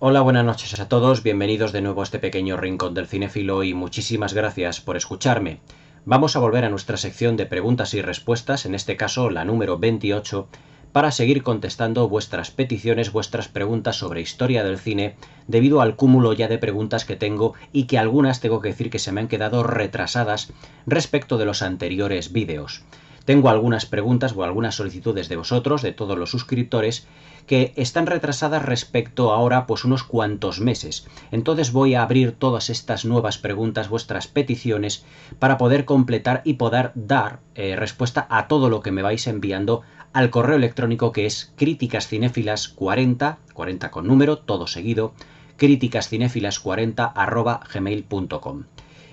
Hola, buenas noches a todos, bienvenidos de nuevo a este pequeño rincón del cinéfilo y muchísimas gracias por escucharme. Vamos a volver a nuestra sección de preguntas y respuestas, en este caso la número 28, para seguir contestando vuestras peticiones, vuestras preguntas sobre historia del cine, debido al cúmulo ya de preguntas que tengo y que algunas tengo que decir que se me han quedado retrasadas respecto de los anteriores vídeos. Tengo algunas preguntas o algunas solicitudes de vosotros, de todos los suscriptores, que están retrasadas respecto a ahora pues unos cuantos meses. Entonces voy a abrir todas estas nuevas preguntas, vuestras peticiones, para poder completar y poder dar respuesta a todo lo que me vais enviando al correo electrónico, que es criticascinéfilas40, 40 con número, todo seguido, criticascinéfilas40@gmail.com.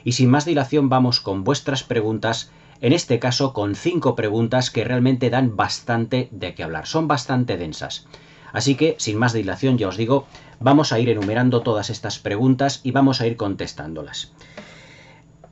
Y sin más dilación vamos con vuestras preguntas, en este caso con 5 preguntas que realmente dan bastante de qué hablar, son bastante densas. Así que, sin más dilación, ya os digo, vamos a ir enumerando todas estas preguntas y vamos a ir contestándolas.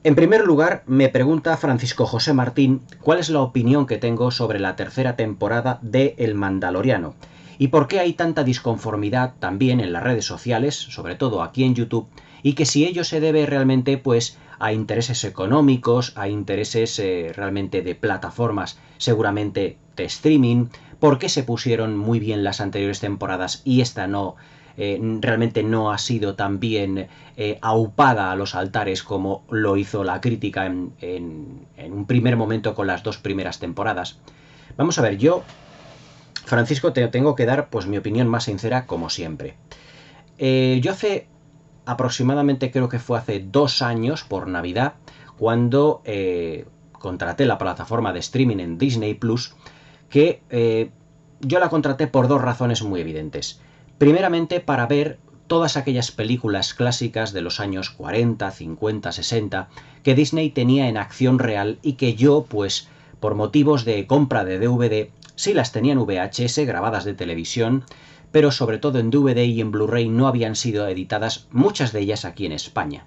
En primer lugar, me pregunta Francisco José Martín cuál es la opinión que tengo sobre la tercera temporada de El Mandaloriano y por qué hay tanta disconformidad también en las redes sociales, sobre todo aquí en YouTube, y que si ello se debe realmente pues a intereses económicos, a intereses realmente de plataformas, seguramente de streaming, por qué se pusieron muy bien las anteriores temporadas y esta no, realmente no ha sido tan bien aupada a los altares como lo hizo la crítica en un primer momento con las dos primeras temporadas. Vamos a ver, yo, Francisco, te tengo que dar pues mi opinión más sincera como siempre. Yo hace aproximadamente, creo que fue hace 2 años, por Navidad, cuando contraté la plataforma de streaming en Disney Plus, que yo la contraté por dos razones muy evidentes. Primeramente, para ver todas aquellas películas clásicas de los años 40, 50, 60 que Disney tenía en acción real y que yo, pues, por motivos de compra de DVD, sí las tenía en VHS grabadas de televisión, pero sobre todo en DVD y en Blu-ray no habían sido editadas, muchas de ellas aquí en España.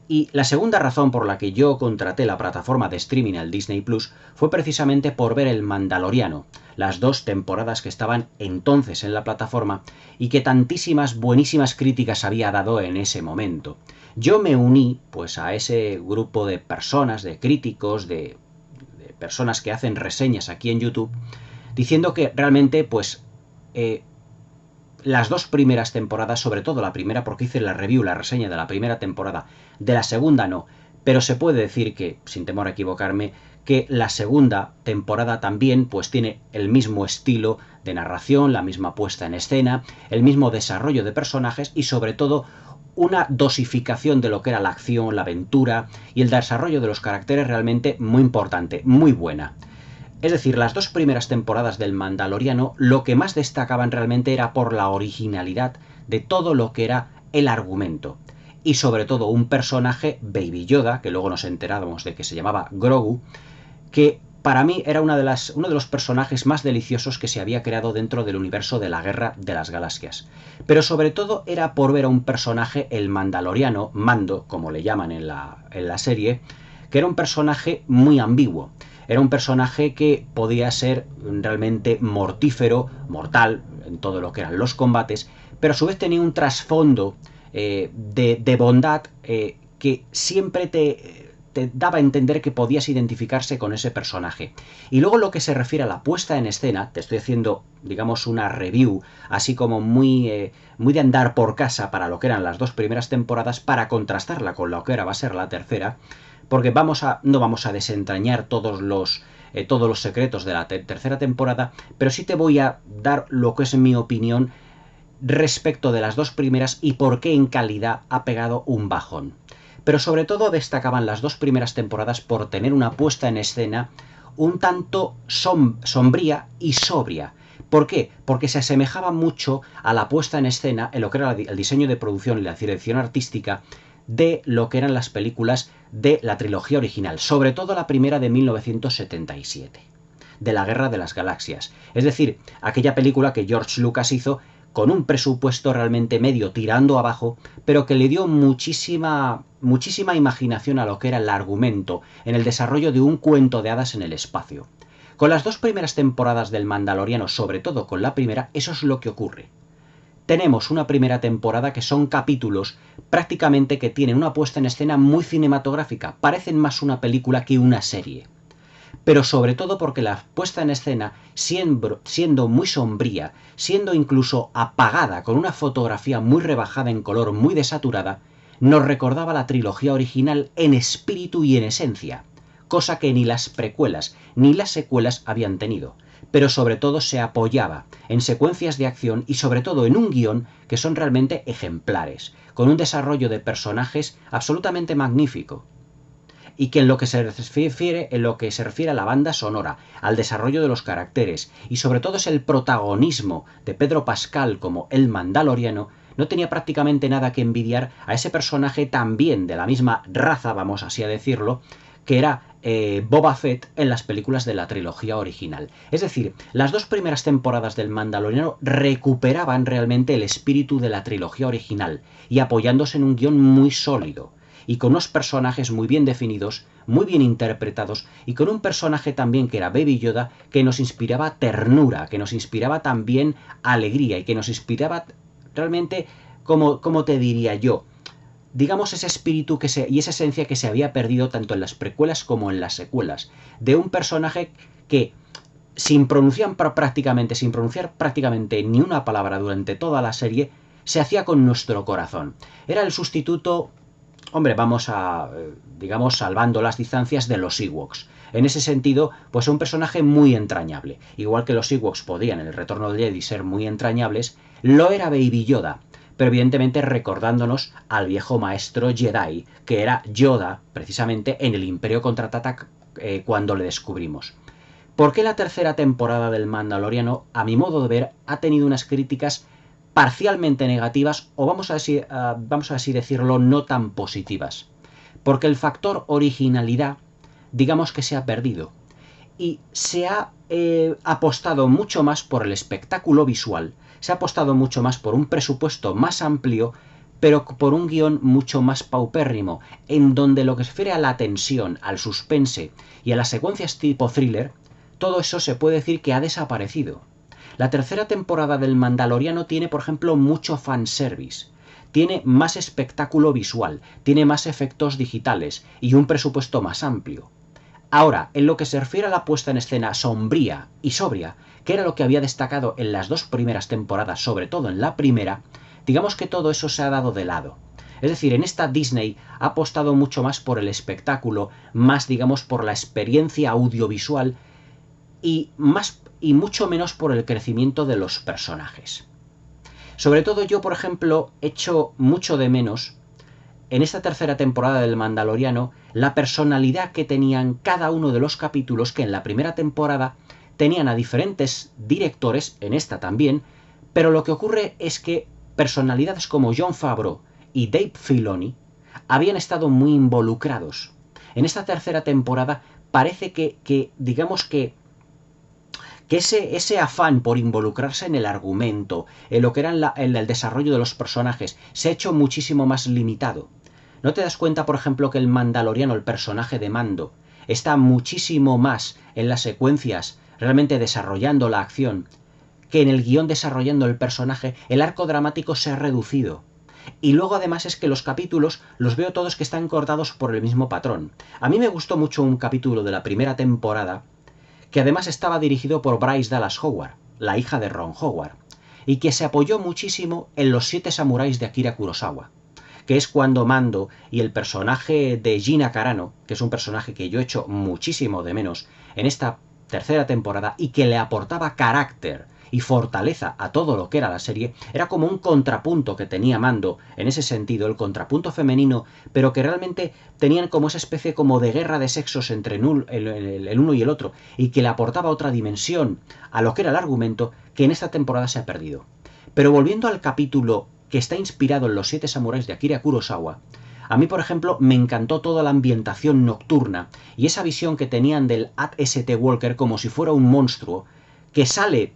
Y la segunda razón por la que yo contraté la plataforma de streaming al Disney Plus fue precisamente por ver El Mandaloriano, las 2 temporadas que estaban entonces en la plataforma y que tantísimas buenísimas críticas había dado en ese momento. Yo me uní pues a ese grupo de personas, de críticos, de personas que hacen reseñas aquí en YouTube, diciendo que realmente pues las 2 primeras temporadas, sobre todo la primera, porque hice la review, la reseña de la primera temporada, de la segunda no, pero se puede decir que, sin temor a equivocarme, que la segunda temporada también pues tiene el mismo estilo de narración, la misma puesta en escena, el mismo desarrollo de personajes y sobre todo una dosificación de lo que era la acción, la aventura y el desarrollo de los caracteres realmente muy importante, muy buena. Es decir, las 2 primeras temporadas del Mandaloriano lo que más destacaban realmente era por la originalidad de todo lo que era el argumento. Y sobre todo un personaje, Baby Yoda, que luego nos enterábamos de que se llamaba Grogu, que para mí era uno de los personajes más deliciosos que se había creado dentro del universo de la Guerra de las Galaxias. Pero sobre todo era por ver a un personaje, el Mandaloriano, Mando, como le llaman en la serie, que era un personaje muy ambiguo. Era un personaje que podía ser realmente mortífero, mortal, en todo lo que eran los combates, pero a su vez tenía un trasfondo de bondad que siempre te daba a entender que podías identificarse con ese personaje. Y luego lo que se refiere a la puesta en escena, te estoy haciendo, digamos, una review, así como muy de andar por casa para lo que eran las 2 primeras temporadas, para contrastarla con lo que ahora va a ser la tercera, porque no vamos a desentrañar todos los secretos de la tercera temporada, pero sí te voy a dar lo que es mi opinión respecto de las 2 primeras y por qué en calidad ha pegado un bajón. Pero sobre todo destacaban las 2 primeras temporadas por tener una puesta en escena un tanto sombría y sobria. ¿Por qué? Porque se asemejaba mucho a la puesta en escena, en lo que era el diseño de producción y la dirección artística de lo que eran las películas de la trilogía original, sobre todo la primera de 1977, de la Guerra de las Galaxias. Es decir, aquella película que George Lucas hizo con un presupuesto realmente medio tirando abajo, pero que le dio muchísima imaginación a lo que era el argumento, en el desarrollo de un cuento de hadas en el espacio. Con las 2 primeras temporadas del Mandaloriano, sobre todo con la primera, eso es lo que ocurre. tenemos una primera temporada que son capítulos prácticamente que tienen una puesta en escena muy cinematográfica, parecen más una película que una serie. Pero sobre todo porque la puesta en escena, siendo muy sombría, siendo incluso apagada, con una fotografía muy rebajada en color, muy desaturada, nos recordaba la trilogía original en espíritu y en esencia, cosa que ni las precuelas ni las secuelas habían tenido, pero sobre todo se apoyaba en secuencias de acción y sobre todo en un guión que son realmente ejemplares, con un desarrollo de personajes absolutamente magnífico. Y que en lo que se refiere a la banda sonora, al desarrollo de los caracteres y sobre todo es el protagonismo de Pedro Pascal como el Mandaloriano, no tenía prácticamente nada que envidiar a ese personaje también de la misma raza, vamos así a decirlo, que era Boba Fett en las películas de la trilogía original. Es decir, las dos primeras temporadas del Mandaloriano recuperaban realmente el espíritu de la trilogía original y apoyándose en un guión muy sólido y con unos personajes muy bien definidos, muy bien interpretados y con un personaje también que era Baby Yoda que nos inspiraba ternura, que nos inspiraba también alegría y que nos inspiraba realmente, como te diría yo, digamos ese espíritu y esa esencia que se había perdido tanto en las precuelas como en las secuelas, de un personaje que sin pronunciar prácticamente ni una palabra durante toda la serie, se hacía con nuestro corazón. Era el sustituto, hombre, digamos, salvando las distancias de los Ewoks. En ese sentido, pues un personaje muy entrañable. Igual que los Ewoks podían en el Retorno del Jedi ser muy entrañables, lo era Baby Yoda, pero evidentemente recordándonos al viejo maestro Jedi, que era Yoda, precisamente en el Imperio Contraataca cuando le descubrimos. ¿Por qué la tercera temporada del Mandaloriano, a mi modo de ver, ha tenido unas críticas parcialmente negativas o vamos a así decirlo, no tan positivas? Porque el factor originalidad, digamos que se ha perdido y se ha apostado mucho más por el espectáculo visual, se ha apostado mucho más por un presupuesto más amplio, pero por un guión mucho más paupérrimo, en donde lo que se refiere a la tensión, al suspense y a las secuencias tipo thriller, todo eso se puede decir que ha desaparecido. La tercera temporada del Mandaloriano tiene, por ejemplo, mucho fanservice. Tiene más espectáculo visual, tiene más efectos digitales y un presupuesto más amplio. Ahora, en lo que se refiere a la puesta en escena sombría y sobria, que era lo que había destacado en las dos primeras temporadas, sobre todo en la primera, digamos que todo eso se ha dado de lado. Es decir, en esta Disney ha apostado mucho más por el espectáculo, más digamos por la experiencia audiovisual y mucho menos por el crecimiento de los personajes. Sobre todo yo, por ejemplo, echo mucho de menos en esta tercera temporada del Mandaloriano la personalidad que tenían cada uno de los capítulos, que en la primera temporada tenían a diferentes directores, en esta también, pero lo que ocurre es que personalidades como Jon Favreau y Dave Filoni habían estado muy involucrados. En esta tercera temporada parece que digamos que ese afán por involucrarse en el argumento, en lo que era en el desarrollo de los personajes, se ha hecho muchísimo más limitado. ¿No te das cuenta, por ejemplo, que el Mandaloriano, el personaje de Mando, está muchísimo más en las secuencias, realmente desarrollando la acción, que en el guión desarrollando el personaje? El arco dramático se ha reducido. Y luego además es que los capítulos los veo todos que están cortados por el mismo patrón. A mí me gustó mucho un capítulo de la primera temporada, que además estaba dirigido por Bryce Dallas Howard, la hija de Ron Howard, y que se apoyó muchísimo en Los 7 samuráis de Akira Kurosawa, que es cuando Mando y el personaje de Gina Carano, que es un personaje que yo echo muchísimo de menos en esta tercera temporada y que le aportaba carácter y fortaleza a todo lo que era la serie, era como un contrapunto que tenía Mando, en ese sentido, el contrapunto femenino, pero que realmente tenían como esa especie como de guerra de sexos entre el uno y el otro, y que le aportaba otra dimensión a lo que era el argumento, que en esta temporada se ha perdido. Pero volviendo al capítulo que está inspirado en Los 7 samuráis de Akira Kurosawa, a mí, por ejemplo, me encantó toda la ambientación nocturna y esa visión que tenían del AT-ST Walker como si fuera un monstruo que sale,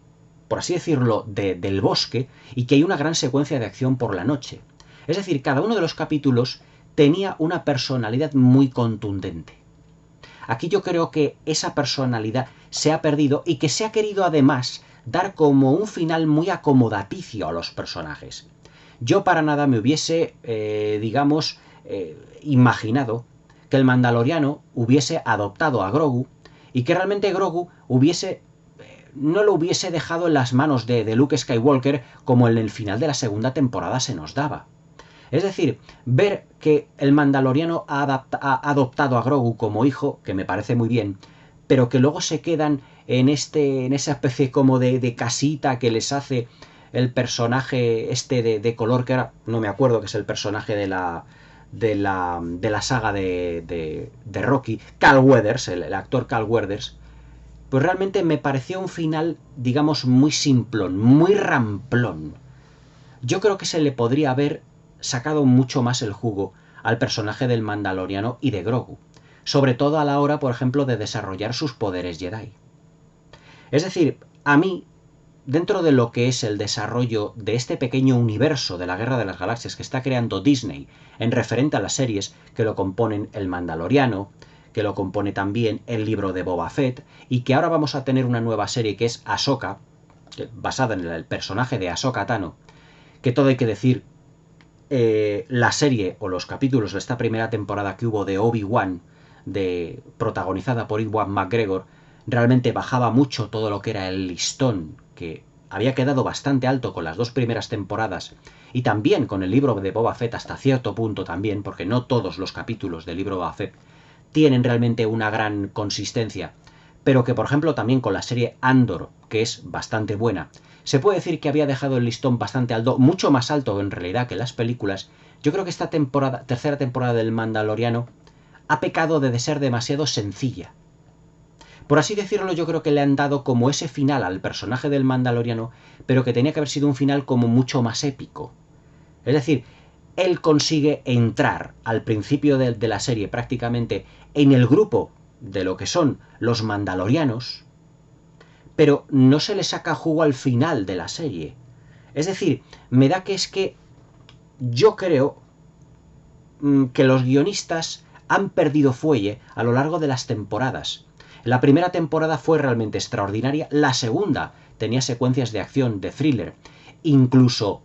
por así decirlo, del bosque y que hay una gran secuencia de acción por la noche. Es decir, cada uno de los capítulos tenía una personalidad muy contundente. Aquí yo creo que esa personalidad se ha perdido y que se ha querido además dar como un final muy acomodaticio a los personajes. Yo para nada me hubiese, imaginado que el Mandaloriano hubiese adoptado a Grogu y que realmente Grogu no lo hubiese dejado en las manos de Luke Skywalker como en el final de la segunda temporada se nos daba. Es decir, ver que el Mandaloriano ha adoptado a Grogu como hijo, que me parece muy bien, pero que luego se quedan en esa especie como de casita que les hace el personaje de color, que ahora no me acuerdo, que es el personaje de la saga de Rocky, Carl Weathers, el actor Carl Weathers, pues realmente me pareció un final, digamos, muy simplón, muy ramplón. Yo creo que se le podría haber sacado mucho más el jugo al personaje del Mandaloriano y de Grogu, sobre todo a la hora, por ejemplo, de desarrollar sus poderes Jedi. Es decir, a mí, dentro de lo que es el desarrollo de este pequeño universo de la Guerra de las Galaxias que está creando Disney en referente a las series que lo componen el Mandaloriano, que lo compone también el libro de Boba Fett, y que ahora vamos a tener una nueva serie que es Ahsoka, basada en el personaje de Ahsoka Tano, que todo hay que decir, la serie o los capítulos de esta primera temporada que hubo de Obi-Wan, protagonizada por Ewan McGregor, realmente bajaba mucho todo lo que era el listón, que había quedado bastante alto con las dos primeras temporadas, y también con el libro de Boba Fett hasta cierto punto también, porque no todos los capítulos del libro de Boba Fett tienen realmente una gran consistencia, pero que por ejemplo también con la serie Andor, que es bastante buena, se puede decir que había dejado el listón bastante alto, mucho más alto en realidad que las películas. Yo creo que esta tercera temporada del Mandaloriano ha pecado de ser demasiado sencilla. Por así decirlo, yo creo que le han dado como ese final al personaje del Mandaloriano, pero que tenía que haber sido un final como mucho más épico. Es decir, él consigue entrar al principio de la serie prácticamente en el grupo de lo que son los mandalorianos, pero no se le saca jugo al final de la serie. Es decir, me da que es que yo creo que los guionistas han perdido fuelle a lo largo de las temporadas. La primera temporada fue realmente extraordinaria, la segunda tenía secuencias de acción, de thriller, incluso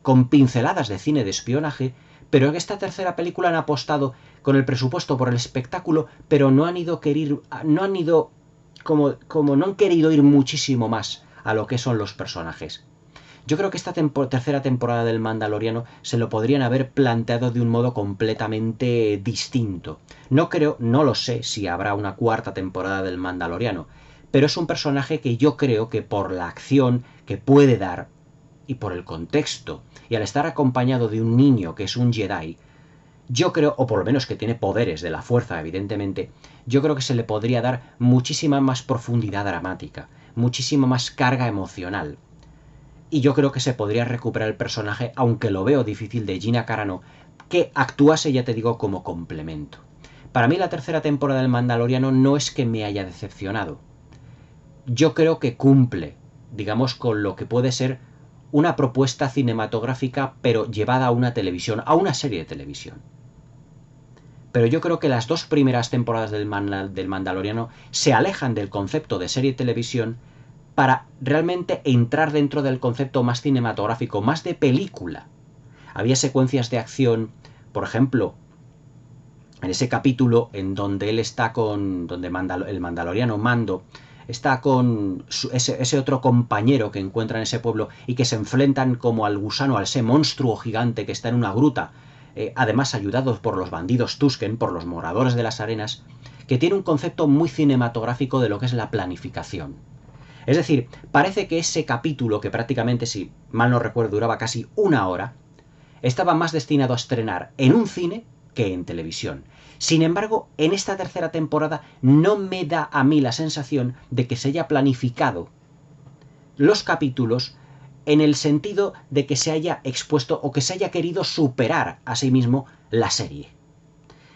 con pinceladas de cine de espionaje, pero en esta tercera película han apostado con el presupuesto por el espectáculo, pero no han ido como no han querido ir muchísimo más a lo que son los personajes. Yo creo que esta tercera temporada del Mandaloriano se lo podrían haber planteado de un modo completamente distinto. No lo sé si habrá una cuarta temporada del Mandaloriano, pero es un personaje que yo creo que por la acción que puede dar y por el contexto, y al estar acompañado de un niño que es un Jedi, yo creo, o por lo menos que tiene poderes de la fuerza, evidentemente, yo creo que se le podría dar muchísima más profundidad dramática, muchísima más carga emocional. Y yo creo que se podría recuperar el personaje, aunque lo veo difícil, de Gina Carano, que actuase, ya te digo, como complemento. Para mí la tercera temporada del Mandaloriano no es que me haya decepcionado. Yo creo que cumple, digamos, con lo que puede ser una propuesta cinematográfica, pero llevada a una televisión, a una serie de televisión. Pero yo creo que las dos primeras temporadas del Mandaloriano se alejan del concepto de serie de televisión para realmente entrar dentro del concepto más cinematográfico, más de película. Había secuencias de acción, por ejemplo, en ese capítulo en donde él está donde el Mandaloriano Mando está con ese otro compañero que encuentra en ese pueblo y que se enfrentan como al gusano, a ese monstruo gigante que está en una gruta, además ayudados por los bandidos Tusken, por los moradores de las arenas, que tiene un concepto muy cinematográfico de lo que es la planificación. Es decir, parece que ese capítulo, que prácticamente, si mal no recuerdo, duraba casi una hora, estaba más destinado a estrenar en un cine que en televisión. Sin embargo, en esta tercera temporada no me da a mí la sensación de que se haya planificado los capítulos en el sentido de que se haya expuesto o que se haya querido superar a sí mismo la serie.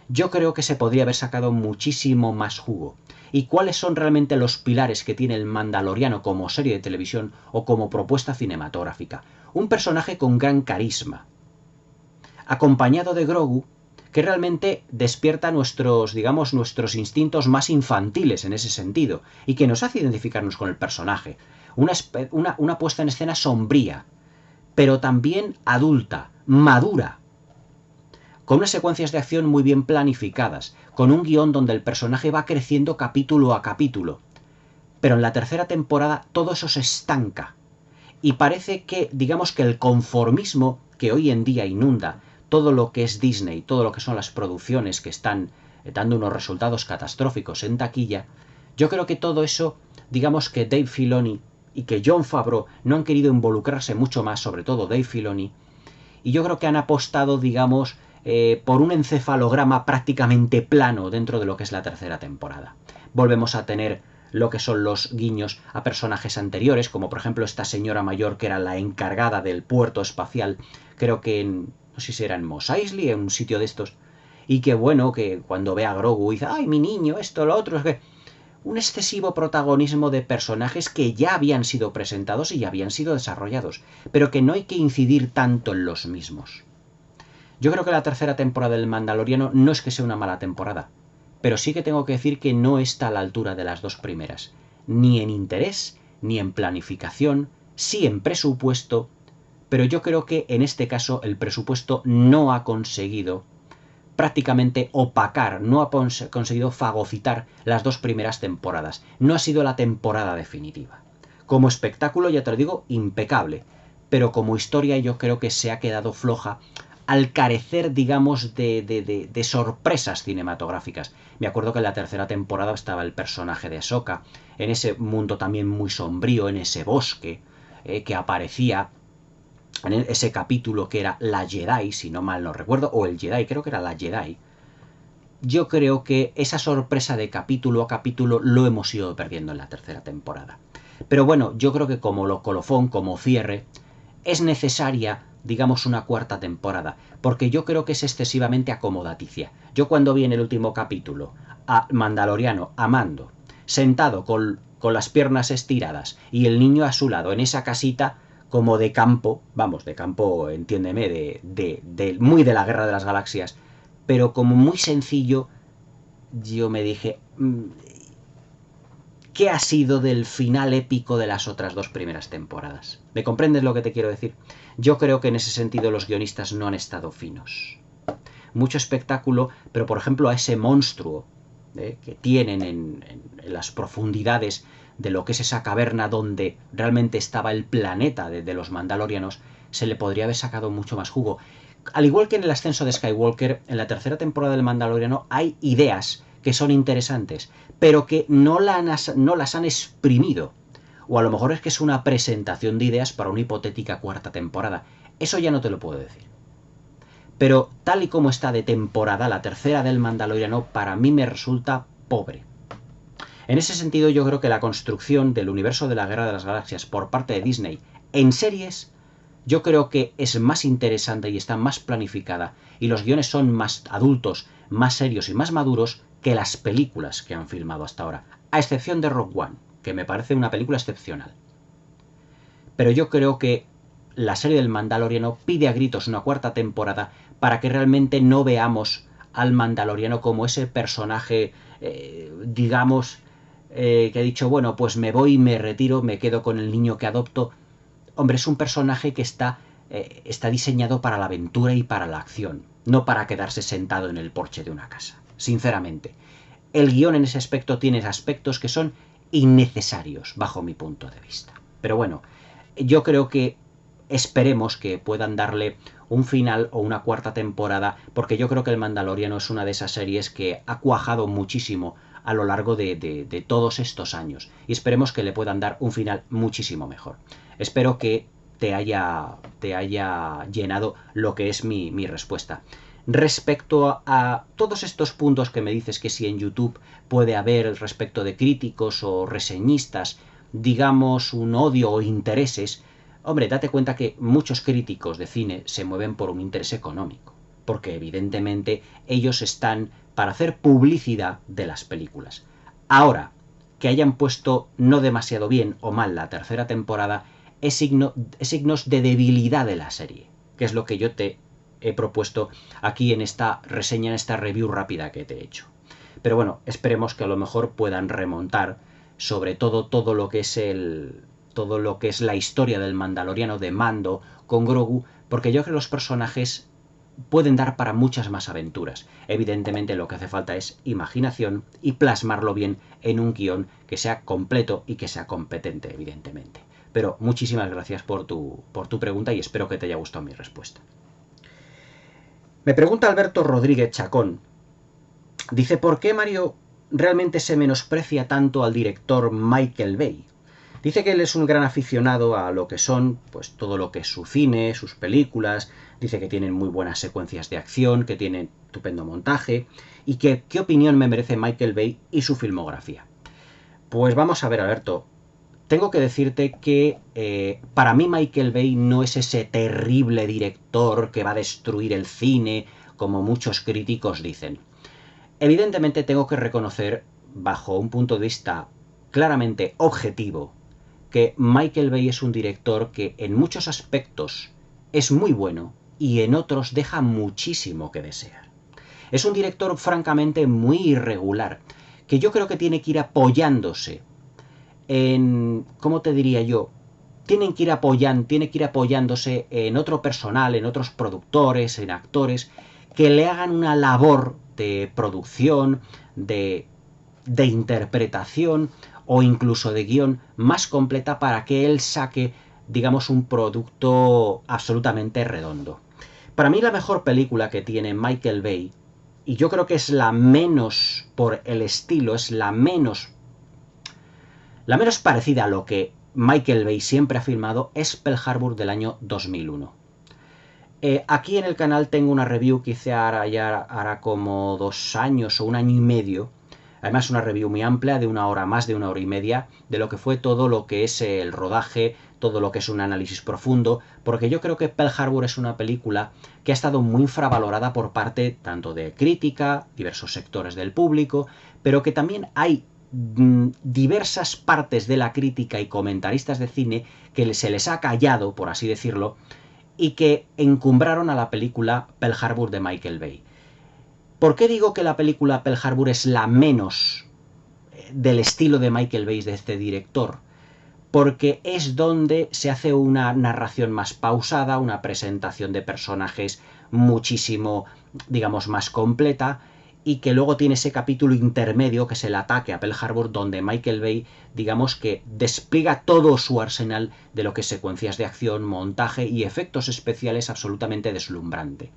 Yo creo que se podría haber sacado muchísimo más jugo. ¿Y cuáles son realmente los pilares que tiene el Mandaloriano como serie de televisión o como propuesta cinematográfica? Un personaje con gran carisma, acompañado de Grogu, que realmente despierta nuestros instintos más infantiles en ese sentido, y que nos hace identificarnos con el personaje. una puesta en escena sombría, pero también adulta, madura, con unas secuencias de acción muy bien planificadas, con un guión donde el personaje va creciendo capítulo a capítulo. Pero en la tercera temporada todo eso se estanca. Y parece que, digamos que el conformismo que hoy en día inunda todo lo que es Disney, todo lo que son las producciones que están dando unos resultados catastróficos en taquilla, yo creo que todo eso, digamos que Dave Filoni y que Jon Favreau no han querido involucrarse mucho más, sobre todo Dave Filoni, y yo creo que han apostado, digamos, por un encefalograma prácticamente plano dentro de lo que es la tercera temporada. Volvemos a tener lo que son los guiños a personajes anteriores, como por ejemplo esta señora mayor que era la encargada del puerto espacial, creo que no sé si era en Mos Eisley, en un sitio de estos, y que bueno, que cuando ve a Grogu dice, ¡ay, mi niño, esto, lo otro! Es que un excesivo protagonismo de personajes que ya habían sido presentados y ya habían sido desarrollados, pero que no hay que incidir tanto en los mismos. Yo creo que la tercera temporada del Mandaloriano no es que sea una mala temporada, pero sí que tengo que decir que no está a la altura de las dos primeras, ni en interés, ni en planificación, sí en presupuesto, pero yo creo que en este caso el presupuesto no ha conseguido prácticamente opacar, no ha conseguido fagocitar las dos primeras temporadas. No ha sido la temporada definitiva. Como espectáculo, ya te lo digo, impecable, pero como historia yo creo que se ha quedado floja al carecer, digamos, de sorpresas cinematográficas. Me acuerdo que en la tercera temporada estaba el personaje de Ahsoka, en ese mundo también muy sombrío, en ese bosque, que aparecía en ese capítulo que era la Jedi, si no mal no recuerdo, o el Jedi, creo que era la Jedi. Yo creo que esa sorpresa de capítulo a capítulo lo hemos ido perdiendo en la tercera temporada. Pero bueno, yo creo que como lo colofón, como cierre, es necesaria, digamos, una cuarta temporada, porque yo creo que es excesivamente acomodaticia. Yo cuando vi en el último capítulo a Mandaloriano, a Mando, sentado con las piernas estiradas y el niño a su lado en esa casita como de campo, vamos, de campo, entiéndeme, muy de la Guerra de las Galaxias, pero como muy sencillo, yo me dije, ¿qué ha sido del final épico de las otras dos primeras temporadas? ¿Me comprendes lo que te quiero decir? Yo creo que en ese sentido los guionistas no han estado finos. Mucho espectáculo, pero por ejemplo a ese monstruo que tienen en las profundidades de lo que es esa caverna donde realmente estaba el planeta de los Mandalorianos, se le podría haber sacado mucho más jugo. Al igual que en el ascenso de Skywalker, en la tercera temporada del Mandaloriano hay ideas que son interesantes, pero que no las han exprimido. O a lo mejor es que es una presentación de ideas para una hipotética cuarta temporada. Eso ya no te lo puedo decir. Pero tal y como está de temporada, la tercera del Mandaloriano para mí me resulta pobre. En ese sentido yo creo que la construcción del universo de la Guerra de las Galaxias por parte de Disney en series, yo creo que es más interesante y está más planificada y los guiones son más adultos, más serios y más maduros que las películas que han filmado hasta ahora, a excepción de Rogue One, que me parece una película excepcional. Pero yo creo que la serie del Mandaloriano pide a gritos una cuarta temporada para que realmente no veamos al Mandaloriano como ese personaje, digamos, que ha dicho, bueno, pues me voy, me retiro, me quedo con el niño que adopto. Hombre, es un personaje que está diseñado para la aventura y para la acción, no para quedarse sentado en el porche de una casa, sinceramente. El guión en ese aspecto tiene aspectos que son innecesarios, bajo mi punto de vista. Pero bueno, yo creo que esperemos que puedan darle un final o una cuarta temporada, porque yo creo que el Mandaloriano es una de esas series que ha cuajado muchísimo a lo largo de todos estos años, y esperemos que le puedan dar un final muchísimo mejor. Espero que te haya llenado lo que es mi respuesta. Respecto a todos estos puntos que me dices que si en YouTube puede haber respecto de críticos o reseñistas, digamos, un odio o intereses, hombre, date cuenta que muchos críticos de cine se mueven por un interés económico, porque evidentemente ellos están para hacer publicidad de las películas. Ahora, que hayan puesto no demasiado bien o mal la tercera temporada es signos de debilidad de la serie, que es lo que yo te he propuesto aquí en esta reseña, en esta review rápida que te he hecho. Pero bueno, esperemos que a lo mejor puedan remontar sobre todo lo que es todo lo que es la historia del Mandaloriano de Mando con Grogu, porque yo creo que los personajes pueden dar para muchas más aventuras. Evidentemente lo que hace falta es imaginación y plasmarlo bien en un guión que sea completo y que sea competente, evidentemente. Pero muchísimas gracias por tu pregunta y espero que te haya gustado mi respuesta. Me pregunta Alberto Rodríguez Chacón. Dice, ¿por qué, Mario, realmente se menosprecia tanto al director Michael Bay? Dice que él es un gran aficionado a lo que son, pues todo lo que es su cine, sus películas, dice que tienen muy buenas secuencias de acción, que tienen estupendo montaje, y que qué opinión me merece Michael Bay y su filmografía. Pues vamos a ver, Alberto, tengo que decirte que para mí Michael Bay no es ese terrible director que va a destruir el cine, como muchos críticos dicen. Evidentemente tengo que reconocer, bajo un punto de vista claramente objetivo, que Michael Bay es un director que en muchos aspectos es muy bueno y en otros deja muchísimo que desear. Es un director francamente muy irregular, que yo creo que tiene que ir apoyándose en, ¿cómo te diría yo? Tiene que ir apoyándose en otro personal, en otros productores, en actores, que le hagan una labor de producción, de interpretación o incluso de guión más completa para que él saque, digamos, un producto absolutamente redondo. Para mí la mejor película que tiene Michael Bay, y yo creo que es la menos por el estilo, es la menos parecida a lo que Michael Bay siempre ha filmado, es Pearl Harbor del año 2001. Aquí en el canal tengo una review que hice hará como 2 años o 1 año y medio. Además una review muy amplia de 1 hora, más de 1 hora y media, de lo que fue todo lo que es el rodaje, todo lo que es un análisis profundo, porque yo creo que Pearl Harbor es una película que ha estado muy infravalorada por parte tanto de crítica, diversos sectores del público, pero que también hay diversas partes de la crítica y comentaristas de cine que se les ha callado, por así decirlo, y que encumbraron a la película Pearl Harbor de Michael Bay. ¿Por qué digo que la película Pearl Harbor es la menos del estilo de Michael Bay, de este director? Porque es donde se hace una narración más pausada, una presentación de personajes muchísimo, digamos, más completa, y que luego tiene ese capítulo intermedio que es el ataque a Pearl Harbor, donde Michael Bay, digamos que despliega todo su arsenal de lo que es secuencias de acción, montaje y efectos especiales absolutamente deslumbrante.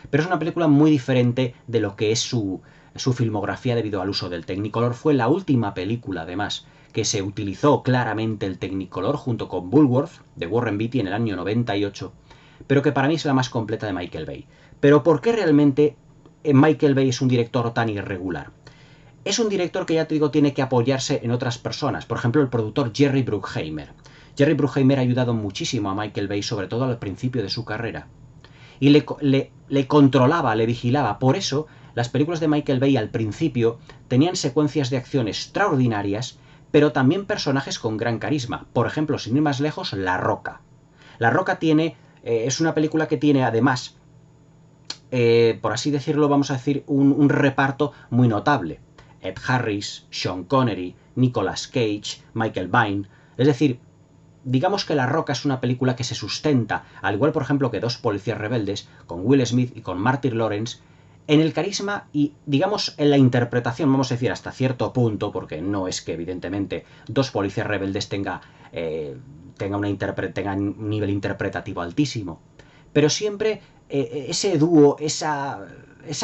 Pero es una película muy diferente de lo que es su filmografía debido al uso del Technicolor. Fue la última película, además, que se utilizó claramente el Technicolor junto con Bulworth, de Warren Beatty, en el año 98, pero que para mí es la más completa de Michael Bay. Pero ¿por qué realmente Michael Bay es un director tan irregular? Es un director que, ya te digo, tiene que apoyarse en otras personas. Por ejemplo, el productor Jerry Bruckheimer. Jerry Bruckheimer ha ayudado muchísimo a Michael Bay, sobre todo al principio de su carrera. Y le controlaba, le vigilaba. Por eso, las películas de Michael Bay al principio tenían secuencias de acción extraordinarias, pero también personajes con gran carisma. Por ejemplo, sin ir más lejos, La Roca. La Roca es una película que tiene, además, por así decirlo, vamos a decir, un reparto muy notable. Ed Harris, Sean Connery, Nicolas Cage, Michael Biehn. Es decir, digamos que La Roca es una película que se sustenta, al igual por ejemplo que Dos policías rebeldes, con Will Smith y con Martin Lawrence, en el carisma y, digamos, en la interpretación, vamos a decir, hasta cierto punto, porque no es que evidentemente Dos policías rebeldes tenga un nivel interpretativo altísimo, pero siempre ese dúo, esa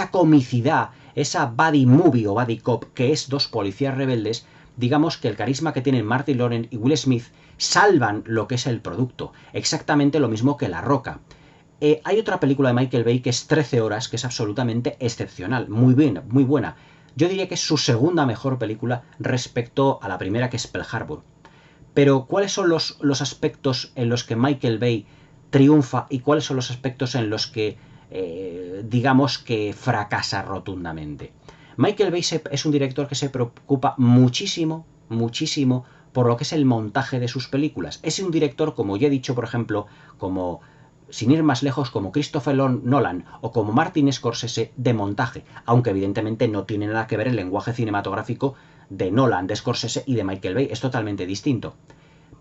comicidad, esa buddy movie o buddy cop que es Dos policías rebeldes, digamos que el carisma que tienen Martin Lawrence y Will Smith salvan lo que es el producto. Exactamente lo mismo que La Roca. Hay otra película de Michael Bay que es 13 horas, que es absolutamente excepcional, muy bien, muy buena. Yo diría que es su segunda mejor película respecto a la primera, que es Pearl Harbor. Pero ¿cuáles son los aspectos en los que Michael Bay triunfa y cuáles son los aspectos en los que, digamos que fracasa rotundamente? Michael Bay es un director que se preocupa muchísimo, muchísimo por lo que es el montaje de sus películas. Es un director, como ya he dicho, por ejemplo, como, sin ir más lejos, como Christopher Nolan o como Martin Scorsese, de montaje, aunque evidentemente no tiene nada que ver el lenguaje cinematográfico de Nolan, de Scorsese y de Michael Bay, es totalmente distinto.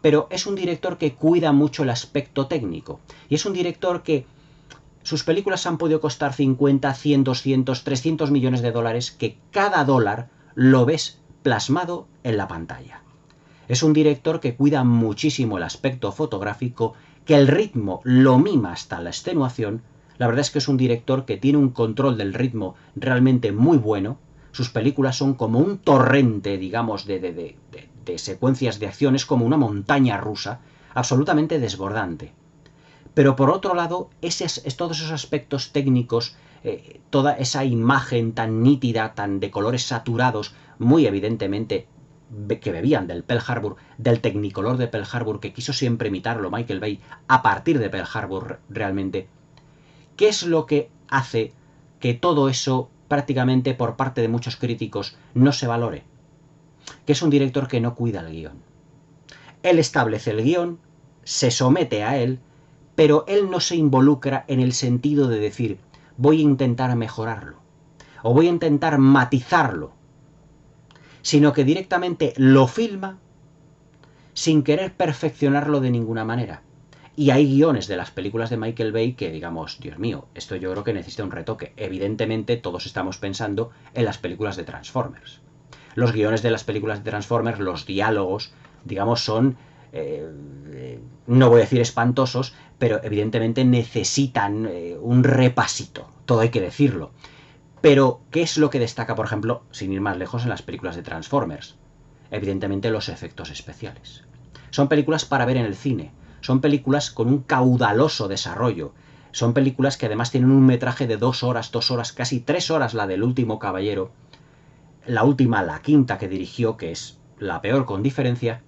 pero es un director que cuida mucho el aspecto técnico. Y es un director que sus películas han podido costar 50, 100, 200, 300 millones de dólares, que cada dólar lo ves plasmado en la pantalla. Es un director que cuida muchísimo el aspecto fotográfico, que el ritmo lo mima hasta la extenuación. La verdad es que es un director que tiene un control del ritmo realmente muy bueno. Sus películas son como un torrente, digamos, de secuencias de acciones, como una montaña rusa, absolutamente desbordante. Pero por otro lado, todos esos aspectos técnicos, toda esa imagen tan nítida, tan de colores saturados, muy evidentemente que bebían del Pearl Harbor, del Technicolor de Pearl Harbor, que quiso siempre imitarlo Michael Bay a partir de Pearl Harbor realmente. ¿Qué es lo que hace que todo eso prácticamente por parte de muchos críticos no se valore? Que es un director que no cuida el guión. Él establece el guión, se somete a él, pero él no se involucra en el sentido de decir, voy a intentar mejorarlo, o voy a intentar matizarlo, sino que directamente lo filma sin querer perfeccionarlo de ninguna manera. Y hay guiones de las películas de Michael Bay que, digamos, Dios mío, esto yo creo que necesita un retoque. Evidentemente todos estamos pensando en las películas de Transformers. Los guiones de las películas de Transformers, los diálogos, digamos, son, no voy a decir espantosos, pero evidentemente necesitan un repasito, todo hay que decirlo. Pero, ¿qué es lo que destaca, por ejemplo, sin ir más lejos, en las películas de Transformers? Evidentemente los efectos especiales. Son películas para ver en el cine, son películas con un caudaloso desarrollo, son películas que además tienen un metraje de 2 horas, casi 3 horas la del Último Caballero, la quinta que dirigió, que es la peor con diferencia,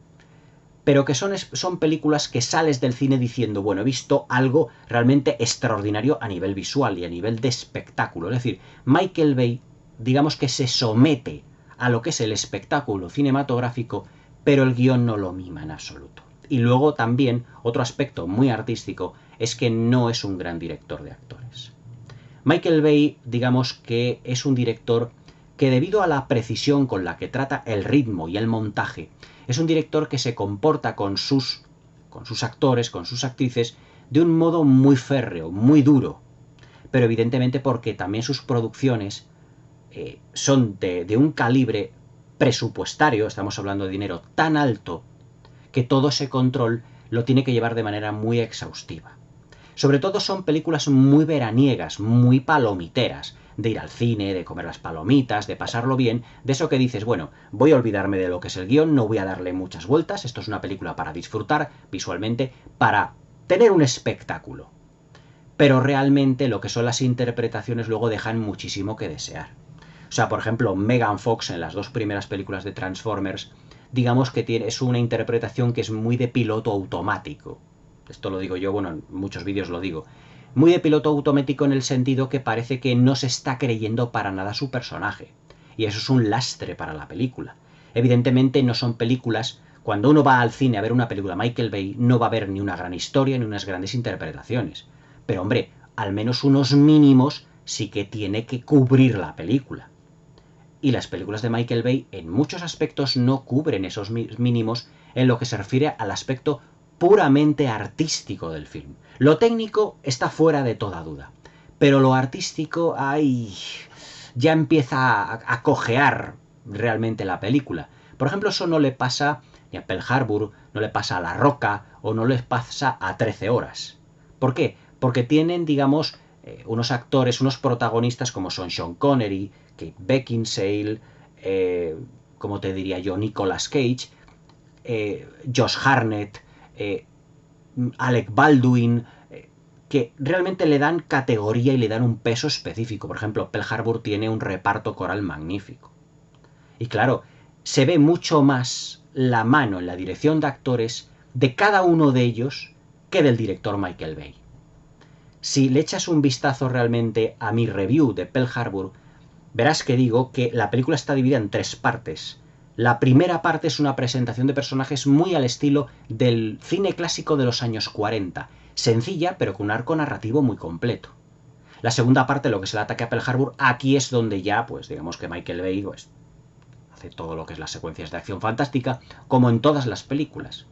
pero que son películas que sales del cine diciendo, bueno, he visto algo realmente extraordinario a nivel visual y a nivel de espectáculo. Es decir, Michael Bay, digamos que se somete a lo que es el espectáculo cinematográfico, pero el guión no lo mima en absoluto. Y luego también, otro aspecto muy artístico, es que no es un gran director de actores. Michael Bay, digamos que es un director que, debido a la precisión con la que trata el ritmo y el montaje, es un director que se comporta con sus actores, con sus actrices, de un modo muy férreo, muy duro. Pero evidentemente porque también sus producciones son de un calibre presupuestario, estamos hablando de dinero tan alto, que todo ese control lo tiene que llevar de manera muy exhaustiva. Sobre todo son películas muy veraniegas, muy palomiteras, de ir al cine, de comer las palomitas, de pasarlo bien, de eso que dices, bueno, voy a olvidarme de lo que es el guión, no voy a darle muchas vueltas, esto es una película para disfrutar visualmente, para tener un espectáculo. Pero realmente lo que son las interpretaciones luego dejan muchísimo que desear. O sea, por ejemplo, Megan Fox en las 2 primeras películas de Transformers, digamos que es una interpretación que es muy de piloto automático. Esto lo digo yo, bueno, en muchos vídeos lo digo. Muy de piloto automático en el sentido que parece que no se está creyendo para nada su personaje. Y eso es un lastre para la película. Evidentemente no son películas... Cuando uno va al cine a ver una película Michael Bay, no va a ver ni una gran historia ni unas grandes interpretaciones. Pero hombre, al menos unos mínimos sí que tiene que cubrir la película. Y las películas de Michael Bay en muchos aspectos no cubren esos mínimos en lo que se refiere al aspecto puramente artístico del film. Lo técnico está fuera de toda duda, pero lo artístico, ya empieza a cojear realmente la película. Por ejemplo, eso no le pasa ni a Pearl Harbor, no le pasa a La Roca o no les pasa a 13 horas. ¿Por qué? Porque tienen, digamos, unos actores, unos protagonistas como son Sean Connery, Kate Beckinsale, como te diría yo, Nicolas Cage, Josh Hartnett, Alec Baldwin, que realmente le dan categoría y le dan un peso específico. Por ejemplo, Pearl Harbor tiene un reparto coral magnífico. Y claro, se ve mucho más la mano en la dirección de actores de cada uno de ellos que del director Michael Bay. Si le echas un vistazo realmente a mi review de Pearl Harbor, verás que digo que la película está dividida en 3 partes. La primera parte es una presentación de personajes muy al estilo del cine clásico de los años 40, sencilla pero con un arco narrativo muy completo. La segunda parte, lo que es el ataque a Pearl Harbor, aquí es donde ya, pues digamos que Michael Bay pues, hace todo lo que es las secuencias de acción fantástica, como en todas las películas.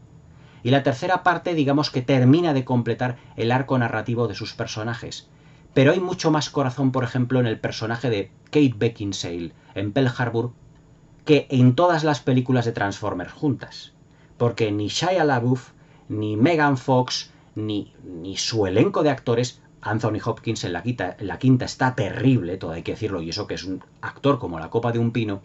Y la tercera parte, digamos que termina de completar el arco narrativo de sus personajes. Pero hay mucho más corazón, por ejemplo, en el personaje de Kate Beckinsale en Pearl Harbor que en todas las películas de Transformers juntas. Porque ni Shia LaBeouf, ni Megan Fox, ni su elenco de actores, Anthony Hopkins en la quinta está terrible, todo hay que decirlo, y eso que es un actor como la copa de un pino,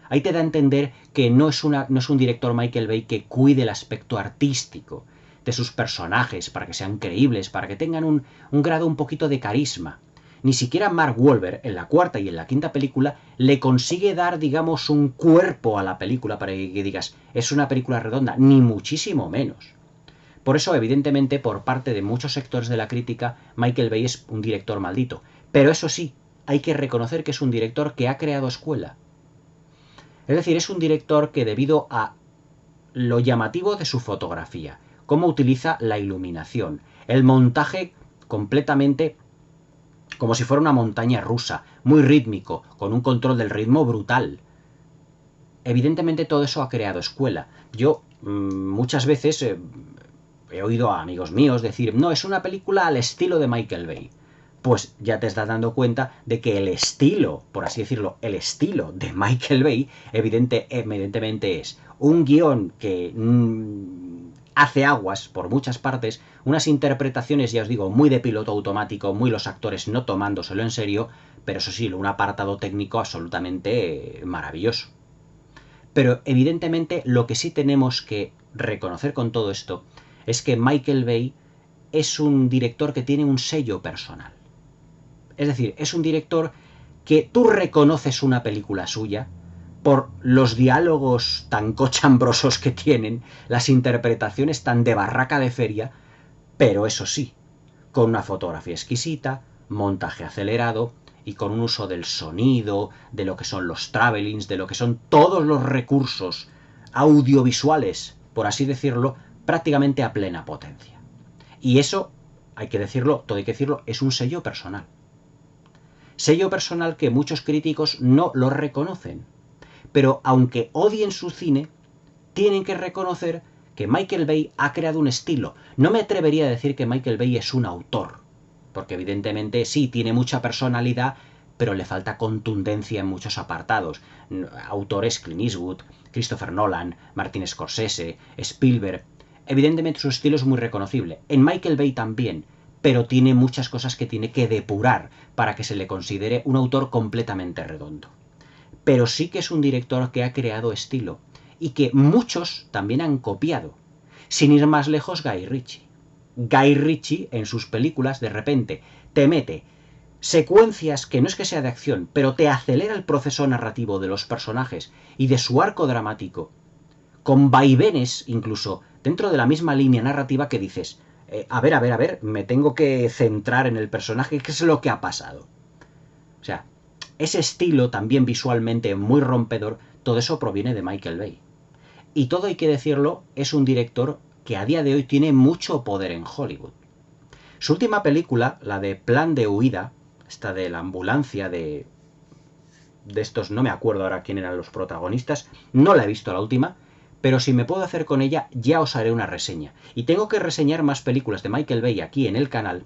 ahí te da a entender que no es un director Michael Bay que cuide el aspecto artístico de sus personajes para que sean creíbles, para que tengan un grado un poquito de carisma. Ni siquiera Mark Wahlberg en la cuarta y en la quinta película le consigue dar, digamos, un cuerpo a la película para que digas, es una película redonda, ni muchísimo menos. Por eso, evidentemente, por parte de muchos sectores de la crítica, Michael Bay es un director maldito. Pero eso sí, hay que reconocer que es un director que ha creado escuela. Es decir, es un director que, debido a lo llamativo de su fotografía, cómo utiliza la iluminación, el montaje completamente como si fuera una montaña rusa, muy rítmico, con un control del ritmo brutal. Evidentemente todo eso ha creado escuela. Yo muchas veces he oído a amigos míos decir, no, es una película al estilo de Michael Bay. Pues ya te estás dando cuenta de que el estilo, por así decirlo, el estilo de Michael Bay, evidentemente es un guión que hace aguas por muchas partes, unas interpretaciones, ya os digo, muy de piloto automático, muy los actores no tomándoselo en serio, pero eso sí, un apartado técnico absolutamente maravilloso. Pero evidentemente lo que sí tenemos que reconocer con todo esto es que Michael Bay es un director que tiene un sello personal. Es decir, es un director que tú reconoces una película suya por los diálogos tan cochambrosos que tienen, las interpretaciones tan de barraca de feria, pero eso sí, con una fotografía exquisita, montaje acelerado y con un uso del sonido, de lo que son los travelings, de lo que son todos los recursos audiovisuales, por así decirlo, prácticamente a plena potencia. Y eso, hay que decirlo, todo hay que decirlo, es un sello personal. Sello personal que muchos críticos no lo reconocen. Pero aunque odien su cine, tienen que reconocer que Michael Bay ha creado un estilo. No me atrevería a decir que Michael Bay es un autor, porque evidentemente sí, tiene mucha personalidad, pero le falta contundencia en muchos apartados. Autores Clint Eastwood, Christopher Nolan, Martin Scorsese, Spielberg. Evidentemente su estilo es muy reconocible. En Michael Bay también, pero tiene muchas cosas que tiene que depurar para que se le considere un autor completamente redondo. Pero sí que es un director que ha creado estilo y que muchos también han copiado. Sin ir más lejos, Guy Ritchie. Guy Ritchie en sus películas de repente te mete secuencias que no es que sea de acción, pero te acelera el proceso narrativo de los personajes y de su arco dramático, con vaivenes incluso dentro de la misma línea narrativa que dices, a ver, me tengo que centrar en el personaje, ¿qué es lo que ha pasado? O sea, ese estilo también visualmente muy rompedor, todo eso proviene de Michael Bay. Y todo hay que decirlo, es un director que a día de hoy tiene mucho poder en Hollywood. Su última película, la de Plan de Huida, esta de la ambulancia de estos, no me acuerdo ahora quién eran los protagonistas, no la he visto la última, pero si me puedo hacer con ella ya os haré una reseña. Y tengo que reseñar más películas de Michael Bay aquí en el canal,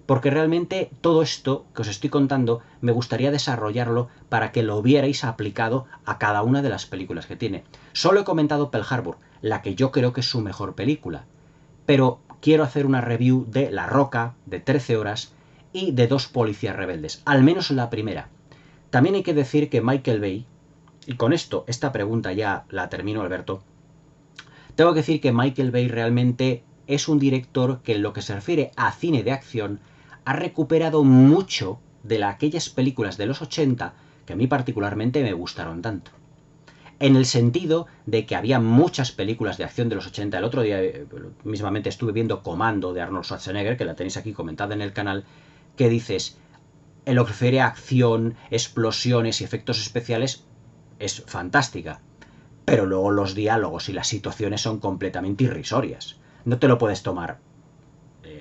porque realmente todo esto que os estoy contando me gustaría desarrollarlo para que lo vierais aplicado a cada una de las películas que tiene. Solo he comentado Pearl Harbor, la que yo creo que es su mejor película, pero quiero hacer una review de La Roca, de 13 horas, y de Dos policías rebeldes, al menos la primera. También hay que decir que Michael Bay, y con esto, esta pregunta ya la termino, Alberto, tengo que decir que Michael Bay realmente es un director que en lo que se refiere a cine de acción ha recuperado mucho de aquellas películas de los 80 que a mí particularmente me gustaron tanto. En el sentido de que había muchas películas de acción de los 80. El otro día mismamente estuve viendo Comando de Arnold Schwarzenegger, que la tenéis aquí comentada en el canal, que dices, en lo que se refiere a acción, explosiones y efectos especiales, es fantástica. Pero luego los diálogos y las situaciones son completamente irrisorias. No te lo puedes tomar,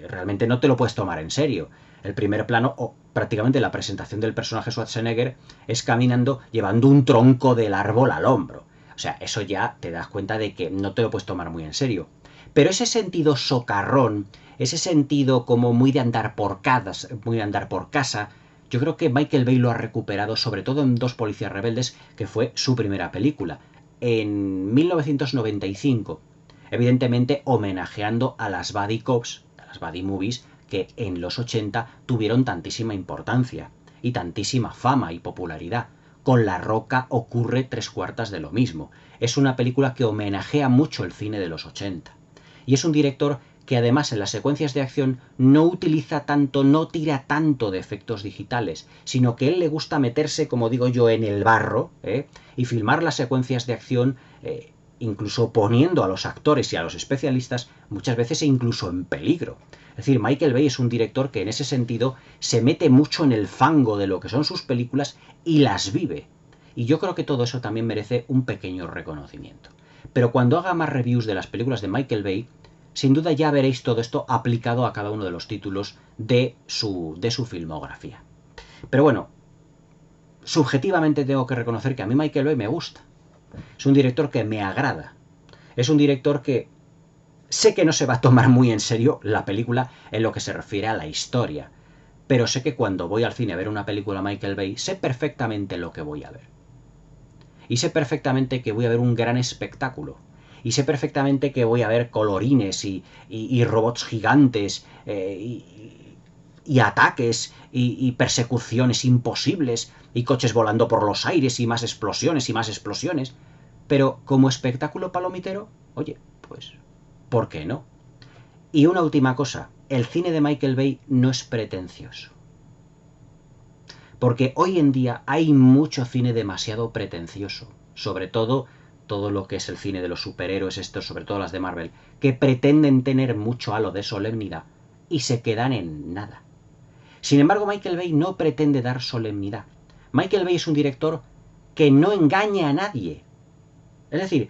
realmente no te lo puedes tomar en serio. El primer plano, o prácticamente la presentación del personaje Schwarzenegger, es caminando llevando un tronco del árbol al hombro. O sea, eso ya te das cuenta de que no te lo puedes tomar muy en serio. Pero ese sentido socarrón, ese sentido como muy de andar por casa, yo creo que Michael Bay lo ha recuperado, sobre todo en Dos policías rebeldes, que fue su primera película, en 1995. Evidentemente homenajeando a las buddy cops, a las buddy movies, que en los 80 tuvieron tantísima importancia y tantísima fama y popularidad. Con La Roca ocurre 3/4 de lo mismo. Es una película que homenajea mucho el cine de los 80. Y es un director que además en las secuencias de acción no utiliza tanto, no tira tanto de efectos digitales, sino que a él le gusta meterse, como digo yo, en el barro, y filmar las secuencias de acción, incluso poniendo a los actores y a los especialistas muchas veces incluso en peligro. Es decir, Michael Bay es un director que en ese sentido se mete mucho en el fango de lo que son sus películas y las vive. Y yo creo que todo eso también merece un pequeño reconocimiento. Pero cuando haga más reviews de las películas de Michael Bay, sin duda ya veréis todo esto aplicado a cada uno de los títulos de su filmografía. Pero bueno, subjetivamente tengo que reconocer que a mí Michael Bay me gusta. Es un director que me agrada. Es un director que sé que no se va a tomar muy en serio la película en lo que se refiere a la historia. Pero sé que cuando voy al cine a ver una película de Michael Bay, sé perfectamente lo que voy a ver. Y sé perfectamente que voy a ver un gran espectáculo. Y sé perfectamente que voy a ver colorines y robots gigantes y ataques y persecuciones imposibles y coches volando por los aires y más explosiones y más explosiones. Pero como espectáculo palomitero, oye, pues, ¿por qué no? Y una última cosa, el cine de Michael Bay no es pretencioso. Porque hoy en día hay mucho cine demasiado pretencioso, sobre todo lo que es el cine de los superhéroes, estos, sobre todo las de Marvel, que pretenden tener mucho halo de solemnidad y se quedan en nada. Sin embargo, Michael Bay no pretende dar solemnidad. Michael Bay es un director que no engaña a nadie. Es decir,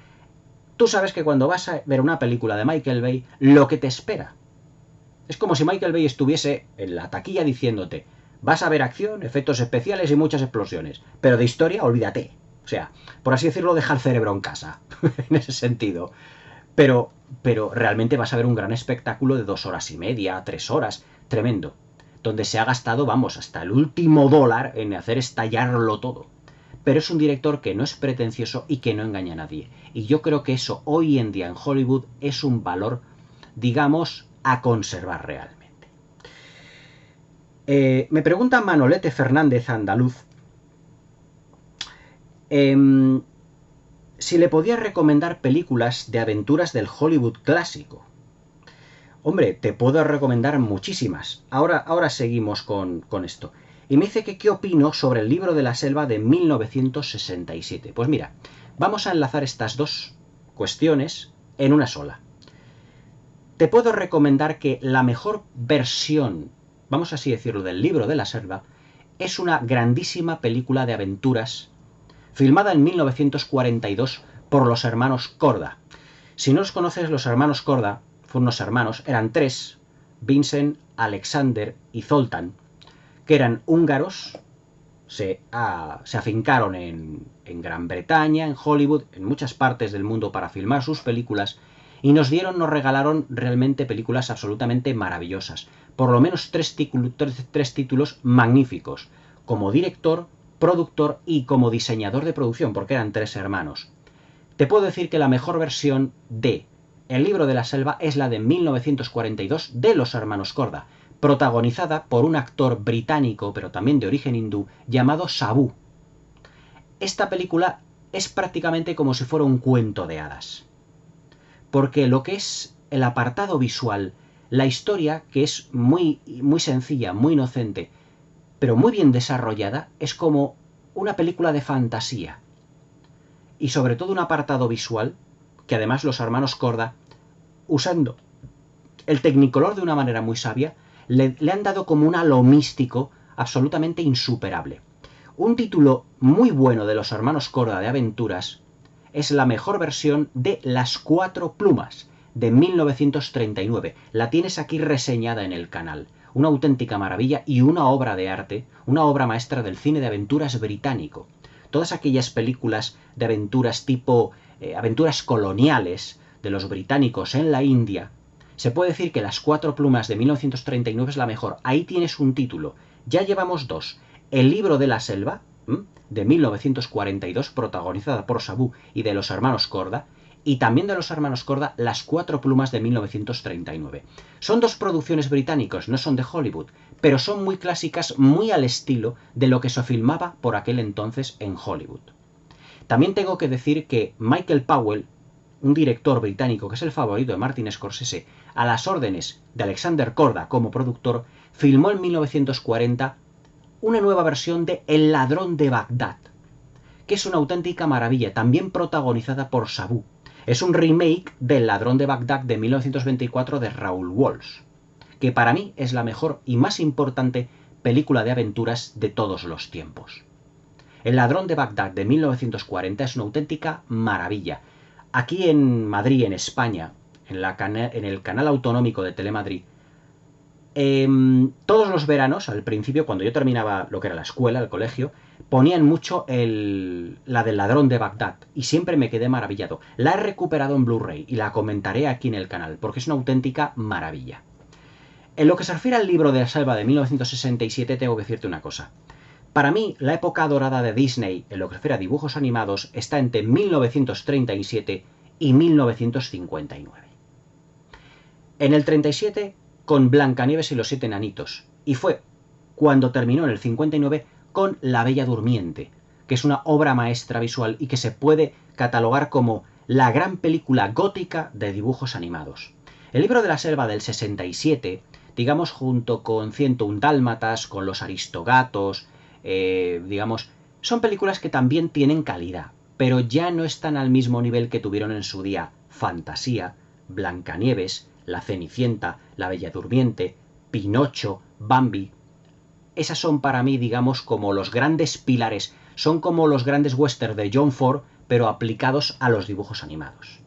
tú sabes que cuando vas a ver una película de Michael Bay, lo que te espera. Es como si Michael Bay estuviese en la taquilla diciéndote: vas a ver acción, efectos especiales y muchas explosiones, pero de historia olvídate. O sea, por así decirlo, deja el cerebro en casa, en ese sentido. Pero realmente vas a ver un gran espectáculo de 2 horas y media, 3 horas, tremendo, donde se ha gastado, vamos, hasta el último dólar en hacer estallarlo todo. Pero es un director que no es pretencioso y que no engaña a nadie. Y yo creo que eso hoy en día en Hollywood es un valor, digamos, a conservar realmente. Me pregunta Manolete Fernández Andaluz si le podía recomendar películas de aventuras del Hollywood clásico. Hombre, te puedo recomendar muchísimas. Ahora seguimos con esto. Y me dice que qué opino sobre el libro de la selva de 1967. Pues mira, vamos a enlazar estas dos cuestiones en una sola. Te puedo recomendar que la mejor versión, vamos así decirlo, del libro de la selva es una grandísima película de aventuras filmada en 1942 por los hermanos Korda. Si no los conoces, los hermanos Korda fueron unos hermanos, eran 3, Vincent, Alexander y Zoltan, que eran húngaros, se afincaron en Gran Bretaña, en Hollywood, en muchas partes del mundo para filmar sus películas, y nos regalaron realmente películas absolutamente maravillosas. Por lo menos 3 títulos magníficos, como director, productor y como diseñador de producción, porque eran 3 hermanos. Te puedo decir que la mejor versión de El libro de la selva es la de 1942 de los hermanos Korda, protagonizada por un actor británico, pero también de origen hindú, llamado Sabu. Esta película es prácticamente como si fuera un cuento de hadas, porque lo que es el apartado visual, la historia, que es muy, muy sencilla, muy inocente, pero muy bien desarrollada, es como una película de fantasía. Y sobre todo un apartado visual, que además los hermanos Korda, usando el Technicolor de una manera muy sabia, le han dado como un halo místico absolutamente insuperable. Un título muy bueno de los hermanos Korda de aventuras es la mejor versión de Las 4 plumas, de 1939. La tienes aquí reseñada en el canal. Una auténtica maravilla y una obra de arte, una obra maestra del cine de aventuras británico. Todas aquellas películas de aventuras tipo aventuras coloniales, de los británicos en la India, se puede decir que Las cuatro plumas de 1939 es la mejor. Ahí tienes un título. Ya llevamos dos. El libro de la selva, de 1942, protagonizada por Sabu y de los hermanos Korda, y también de los hermanos Korda, Las cuatro plumas de 1939. Son dos producciones británicas, no son de Hollywood, pero son muy clásicas, muy al estilo de lo que se filmaba por aquel entonces en Hollywood. También tengo que decir que Michael Powell, un director británico que es el favorito de Martin Scorsese, a las órdenes de Alexander Korda como productor, filmó en 1940 una nueva versión de El ladrón de Bagdad, que es una auténtica maravilla, también protagonizada por Sabu. Es un remake del Ladrón de Bagdad de 1924 de Raoul Walsh, que para mí es la mejor y más importante película de aventuras de todos los tiempos. El Ladrón de Bagdad de 1940 es una auténtica maravilla. Aquí en Madrid, en España, en el canal autonómico de Telemadrid, todos los veranos, al principio, cuando yo terminaba lo que era la escuela, el colegio, ponían mucho la del Ladrón de Bagdad y siempre me quedé maravillado. La he recuperado en Blu-ray y la comentaré aquí en el canal porque es una auténtica maravilla. En lo que se refiere al libro de la selva de 1967 tengo que decirte una cosa. Para mí, la época dorada de Disney, en lo que se refiere a dibujos animados, está entre 1937 y 1959. En el 37, con Blancanieves y los siete enanitos, y fue cuando terminó en el 59 con La Bella Durmiente, que es una obra maestra visual y que se puede catalogar como la gran película gótica de dibujos animados. El libro de la selva del 67, digamos junto con 101 Dálmatas, con Los Aristogatos, digamos, son películas que también tienen calidad, pero ya no están al mismo nivel que tuvieron en su día Fantasía, Blancanieves, La Cenicienta, La Bella Durmiente, Pinocho, Bambi. Esas son para mí, digamos, como los grandes pilares, son como los grandes westerns de John Ford, pero aplicados a los dibujos animados.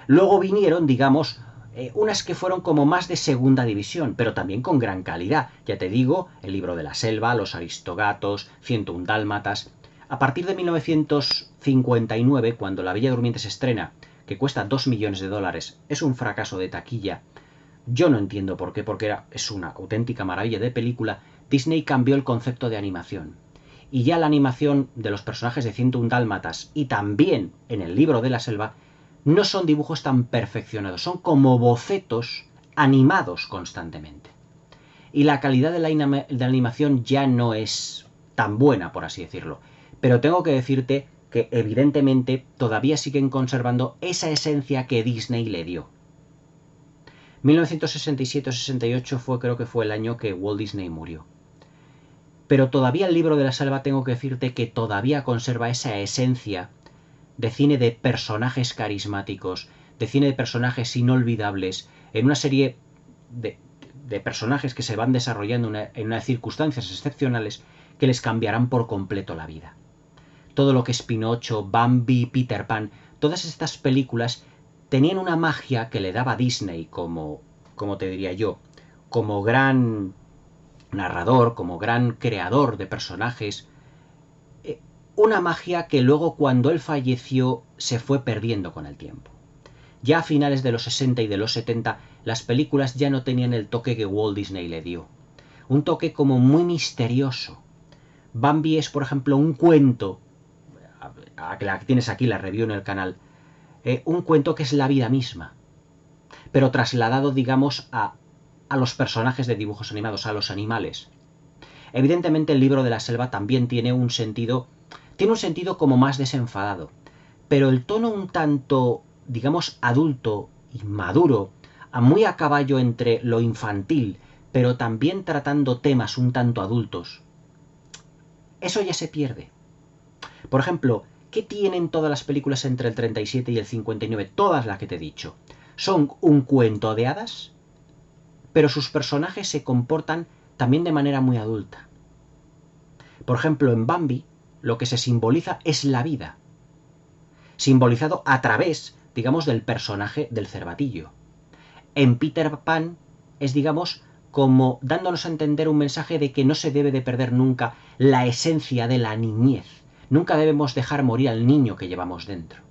Luego vinieron, digamos, unas que fueron como más de segunda división, pero también con gran calidad. Ya te digo, El libro de la selva, Los Aristogatos, 101 Dálmatas. A partir de 1959, cuando La Bella Durmiente se estrena, que cuesta 2 millones de dólares, es un fracaso de taquilla. Yo no entiendo por qué, porque es una auténtica maravilla de película. Disney cambió el concepto de animación. Y ya la animación de los personajes de 101 Dálmatas y también en El libro de la selva no son dibujos tan perfeccionados, son como bocetos animados constantemente. Y la calidad de la animación ya no es tan buena, por así decirlo. Pero tengo que decirte que evidentemente todavía siguen conservando esa esencia que Disney le dio. 1967 o 68 creo que fue el año que Walt Disney murió. Pero todavía El libro de la selva tengo que decirte que todavía conserva esa esencia de cine de personajes carismáticos, de cine de personajes inolvidables, en una serie de personajes que se van desarrollando en unas circunstancias excepcionales que les cambiarán por completo la vida. Todo lo que es Pinocho, Bambi, Peter Pan, todas estas películas tenían una magia que le daba Disney como te diría yo, como gran narrador, como gran creador de personajes, una magia que luego cuando él falleció se fue perdiendo con el tiempo. Ya a finales de los 60 y de los 70 las películas ya no tenían el toque que Walt Disney le dio. Un toque como muy misterioso. Bambi es, por ejemplo, un cuento, la que tienes aquí, la review en el canal, un cuento que es la vida misma, pero trasladado, digamos, a los personajes de dibujos animados, a los animales. Evidentemente el libro de la selva también tiene un sentido como más desenfadado, pero el tono un tanto, digamos, adulto y maduro, muy a caballo entre lo infantil, pero también tratando temas un tanto adultos, eso ya se pierde. Por ejemplo, ¿qué tienen todas las películas entre el 37 y el 59? Todas las que te he dicho. Son un cuento de hadas, pero sus personajes se comportan también de manera muy adulta. Por ejemplo, en Bambi, lo que se simboliza es la vida, simbolizado a través, digamos, del personaje del cervatillo. En Peter Pan es, digamos, como dándonos a entender un mensaje de que no se debe de perder nunca la esencia de la niñez. Nunca debemos dejar morir al niño que llevamos dentro.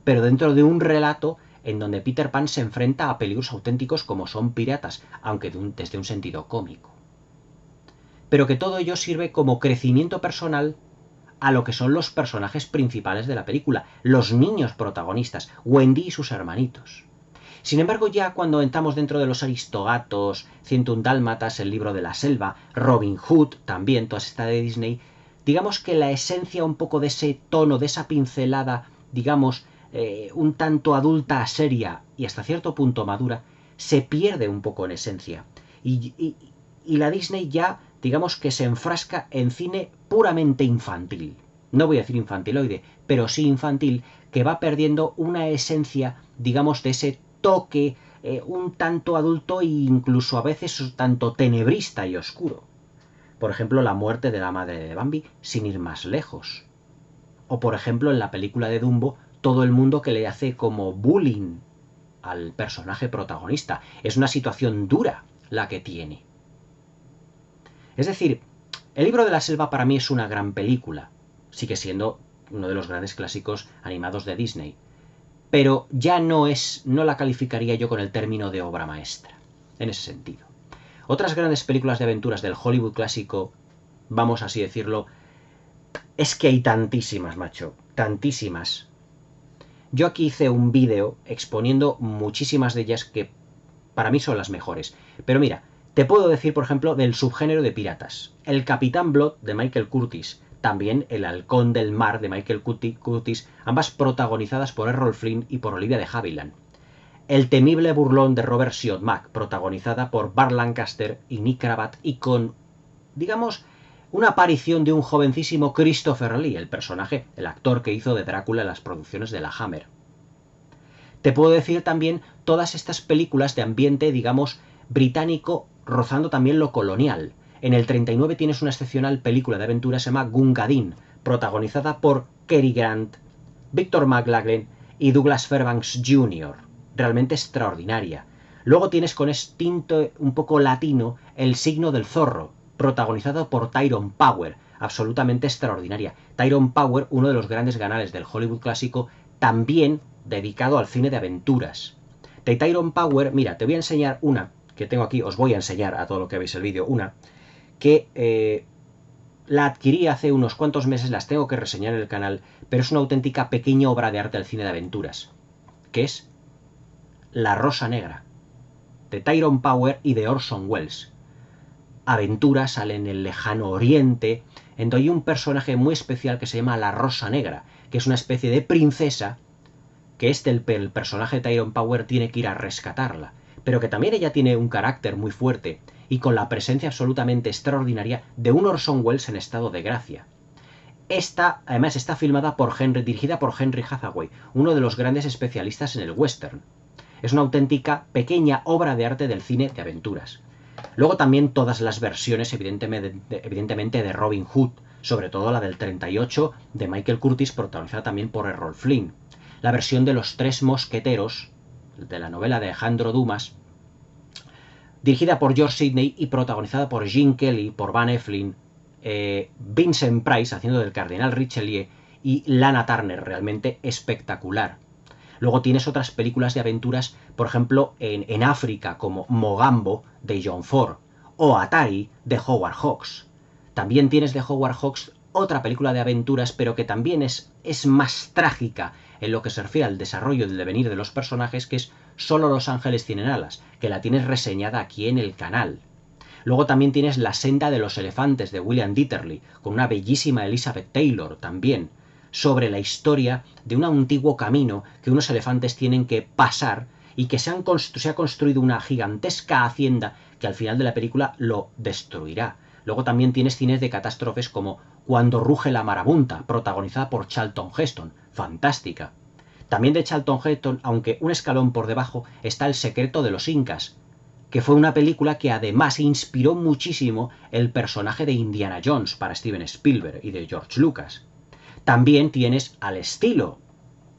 Pero dentro de un relato en donde Peter Pan se enfrenta a peligros auténticos como son piratas, aunque desde un sentido cómico. Pero que todo ello sirve como crecimiento personal a lo que son los personajes principales de la película, los niños protagonistas, Wendy y sus hermanitos. Sin embargo, ya cuando entramos dentro de los Aristogatos, 101 Dálmatas, El libro de la selva, Robin Hood, también toda esta de Disney, digamos que la esencia un poco de ese tono, de esa pincelada, digamos, un tanto adulta, seria y hasta cierto punto madura, se pierde un poco en esencia. Y la Disney ya, digamos que se enfrasca en cine puramente infantil. No voy a decir infantiloide, pero sí infantil, que va perdiendo una esencia, digamos, de ese toque un tanto adulto e incluso a veces un tanto tenebrista y oscuro. Por ejemplo, la muerte de la madre de Bambi, sin ir más lejos. O por ejemplo, en la película de Dumbo, todo el mundo que le hace como bullying al personaje protagonista. Es una situación dura la que tiene. Es decir, El libro de la selva para mí es una gran película. Sigue siendo uno de los grandes clásicos animados de Disney. Pero ya no la calificaría yo con el término de obra maestra, en ese sentido. Otras grandes películas de aventuras del Hollywood clásico, vamos así decirlo, es que hay tantísimas, macho, tantísimas. Yo aquí hice un vídeo exponiendo muchísimas de ellas que para mí son las mejores. Pero mira, te puedo decir, por ejemplo, del subgénero de piratas. El Capitán Blood, de Michael Curtiz. También El halcón del mar, de Michael Curtiz, ambas protagonizadas por Errol Flynn y por Olivia de Havilland. El temible burlón, de Robert Siodmak, protagonizada por Burt Lancaster y Nick Cravath, y con, digamos, una aparición de un jovencísimo Christopher Lee, el personaje, el actor que hizo de Drácula en las producciones de la Hammer. Te puedo decir también todas estas películas de ambiente, digamos, británico, rozando también lo colonial. En el 39 tienes una excepcional película de aventuras, se llama Gunga Din, protagonizada por Cary Grant, Victor McLaglen y Douglas Fairbanks Jr., realmente extraordinaria. Luego tienes con este tinte un poco latino El signo del zorro, protagonizado por Tyrone Power, absolutamente extraordinaria. Tyrone Power, uno de los grandes ganales del Hollywood clásico, también dedicado al cine de aventuras. De Tyrone Power, mira, te voy a enseñar una que tengo aquí, os voy a enseñar a todo lo que veis el vídeo, una que la adquirí hace unos cuantos meses, las tengo que reseñar en el canal, pero es una auténtica pequeña obra de arte del cine de aventuras, que es La Rosa Negra, de Tyrone Power y de Orson Welles. Aventuras, sale en el lejano oriente, en donde hay un personaje muy especial que se llama La Rosa Negra, que es una especie de princesa que el personaje de Tyrone Power tiene que ir a rescatarla, pero que también ella tiene un carácter muy fuerte y con la presencia absolutamente extraordinaria de un Orson Welles en estado de gracia. Esta, además, está filmada dirigida por Henry Hathaway, uno de los grandes especialistas en el western. Es una auténtica pequeña obra de arte del cine de aventuras. Luego también todas las versiones, evidentemente, de Robin Hood, sobre todo la del 38 de Michael Curtiz, protagonizada también por Errol Flynn. La versión de Los Tres Mosqueteros, de la novela de Alejandro Dumas, dirigida por George Sidney y protagonizada por Gene Kelly, por Van Heflin, Vincent Price haciendo del Cardenal Richelieu y Lana Turner, realmente espectacular. Luego tienes otras películas de aventuras, por ejemplo, en África, como Mogambo, de John Ford, o Atari, de Howard Hawks. También tienes de Howard Hawks otra película de aventuras, pero que también es más trágica en lo que se refiere al desarrollo y el devenir de los personajes, que es Solo los ángeles tienen alas, que la tienes reseñada aquí en el canal. Luego también tienes La senda de los elefantes, de William Dieterle, con una bellísima Elizabeth Taylor también, sobre la historia de un antiguo camino que unos elefantes tienen que pasar y que se ha construido una gigantesca hacienda que al final de la película lo destruirá. Luego también tienes cines de catástrofes como Cuando ruge la marabunta, protagonizada por Charlton Heston, fantástica. También de Charlton Heston, aunque un escalón por debajo, está El secreto de los incas, que fue una película que además inspiró muchísimo el personaje de Indiana Jones para Steven Spielberg y de George Lucas. También tienes al estilo,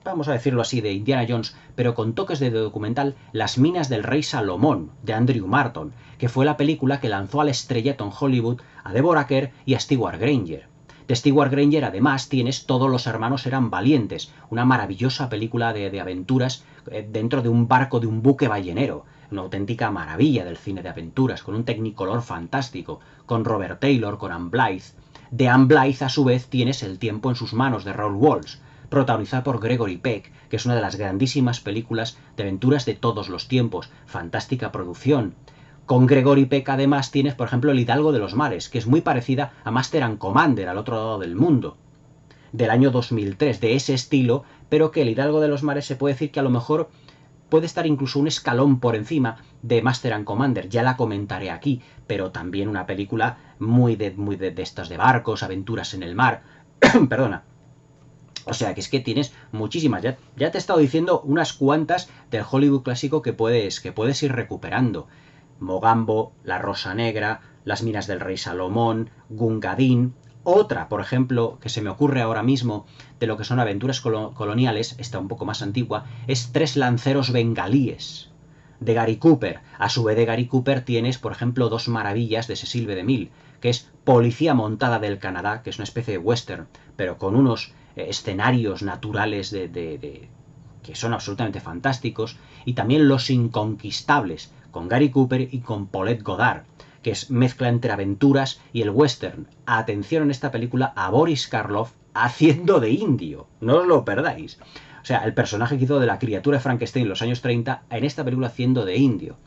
vamos a decirlo así, de Indiana Jones, pero con toques de documental, Las minas del rey Salomón, de Andrew Marton, que fue la película que lanzó al estrellato en Hollywood a Deborah Kerr y a Stewart Granger. De Stewart Granger, además, tienes Todos los hermanos eran valientes, una maravillosa película de aventuras dentro de un barco de un buque ballenero. Una auténtica maravilla del cine de aventuras, con un Technicolor fantástico, con Robert Taylor, con Anne Blyth. De Anne Blyth, a su vez, tienes El tiempo en sus manos, de Raoul Walsh, protagonizada por Gregory Peck, que es una de las grandísimas películas de aventuras de todos los tiempos. Fantástica producción. Con Gregory Peck, además, tienes, por ejemplo, El hidalgo de los mares, que es muy parecida a Master and Commander, al otro lado del mundo, del año 2003, de ese estilo, pero que El hidalgo de los mares se puede decir que a lo mejor puede estar incluso un escalón por encima de Master and Commander, ya la comentaré aquí, pero también una película muy de estas de barcos, aventuras en el mar, perdona. O sea, que es que tienes muchísimas. Ya te he estado diciendo unas cuantas del Hollywood clásico que puedes ir recuperando. Mogambo, La Rosa Negra, Las minas del rey Salomón, Gungadin. Otra, por ejemplo, que se me ocurre ahora mismo de lo que son aventuras coloniales, esta un poco más antigua, es Tres lanceros bengalíes, de Gary Cooper. A su vez de Gary Cooper tienes, por ejemplo, Dos maravillas, de Cecil B. DeMille, que es Policía montada del Canadá, que es una especie de western, pero con unos escenarios naturales que son absolutamente fantásticos, y también Los inconquistables, con Gary Cooper y con Paulette Goddard, que es mezcla entre aventuras y el western. Atención en esta película a Boris Karloff haciendo de indio, no os lo perdáis. O sea, el personaje que hizo de la criatura de Frankenstein en los años 30, en esta película haciendo de indio.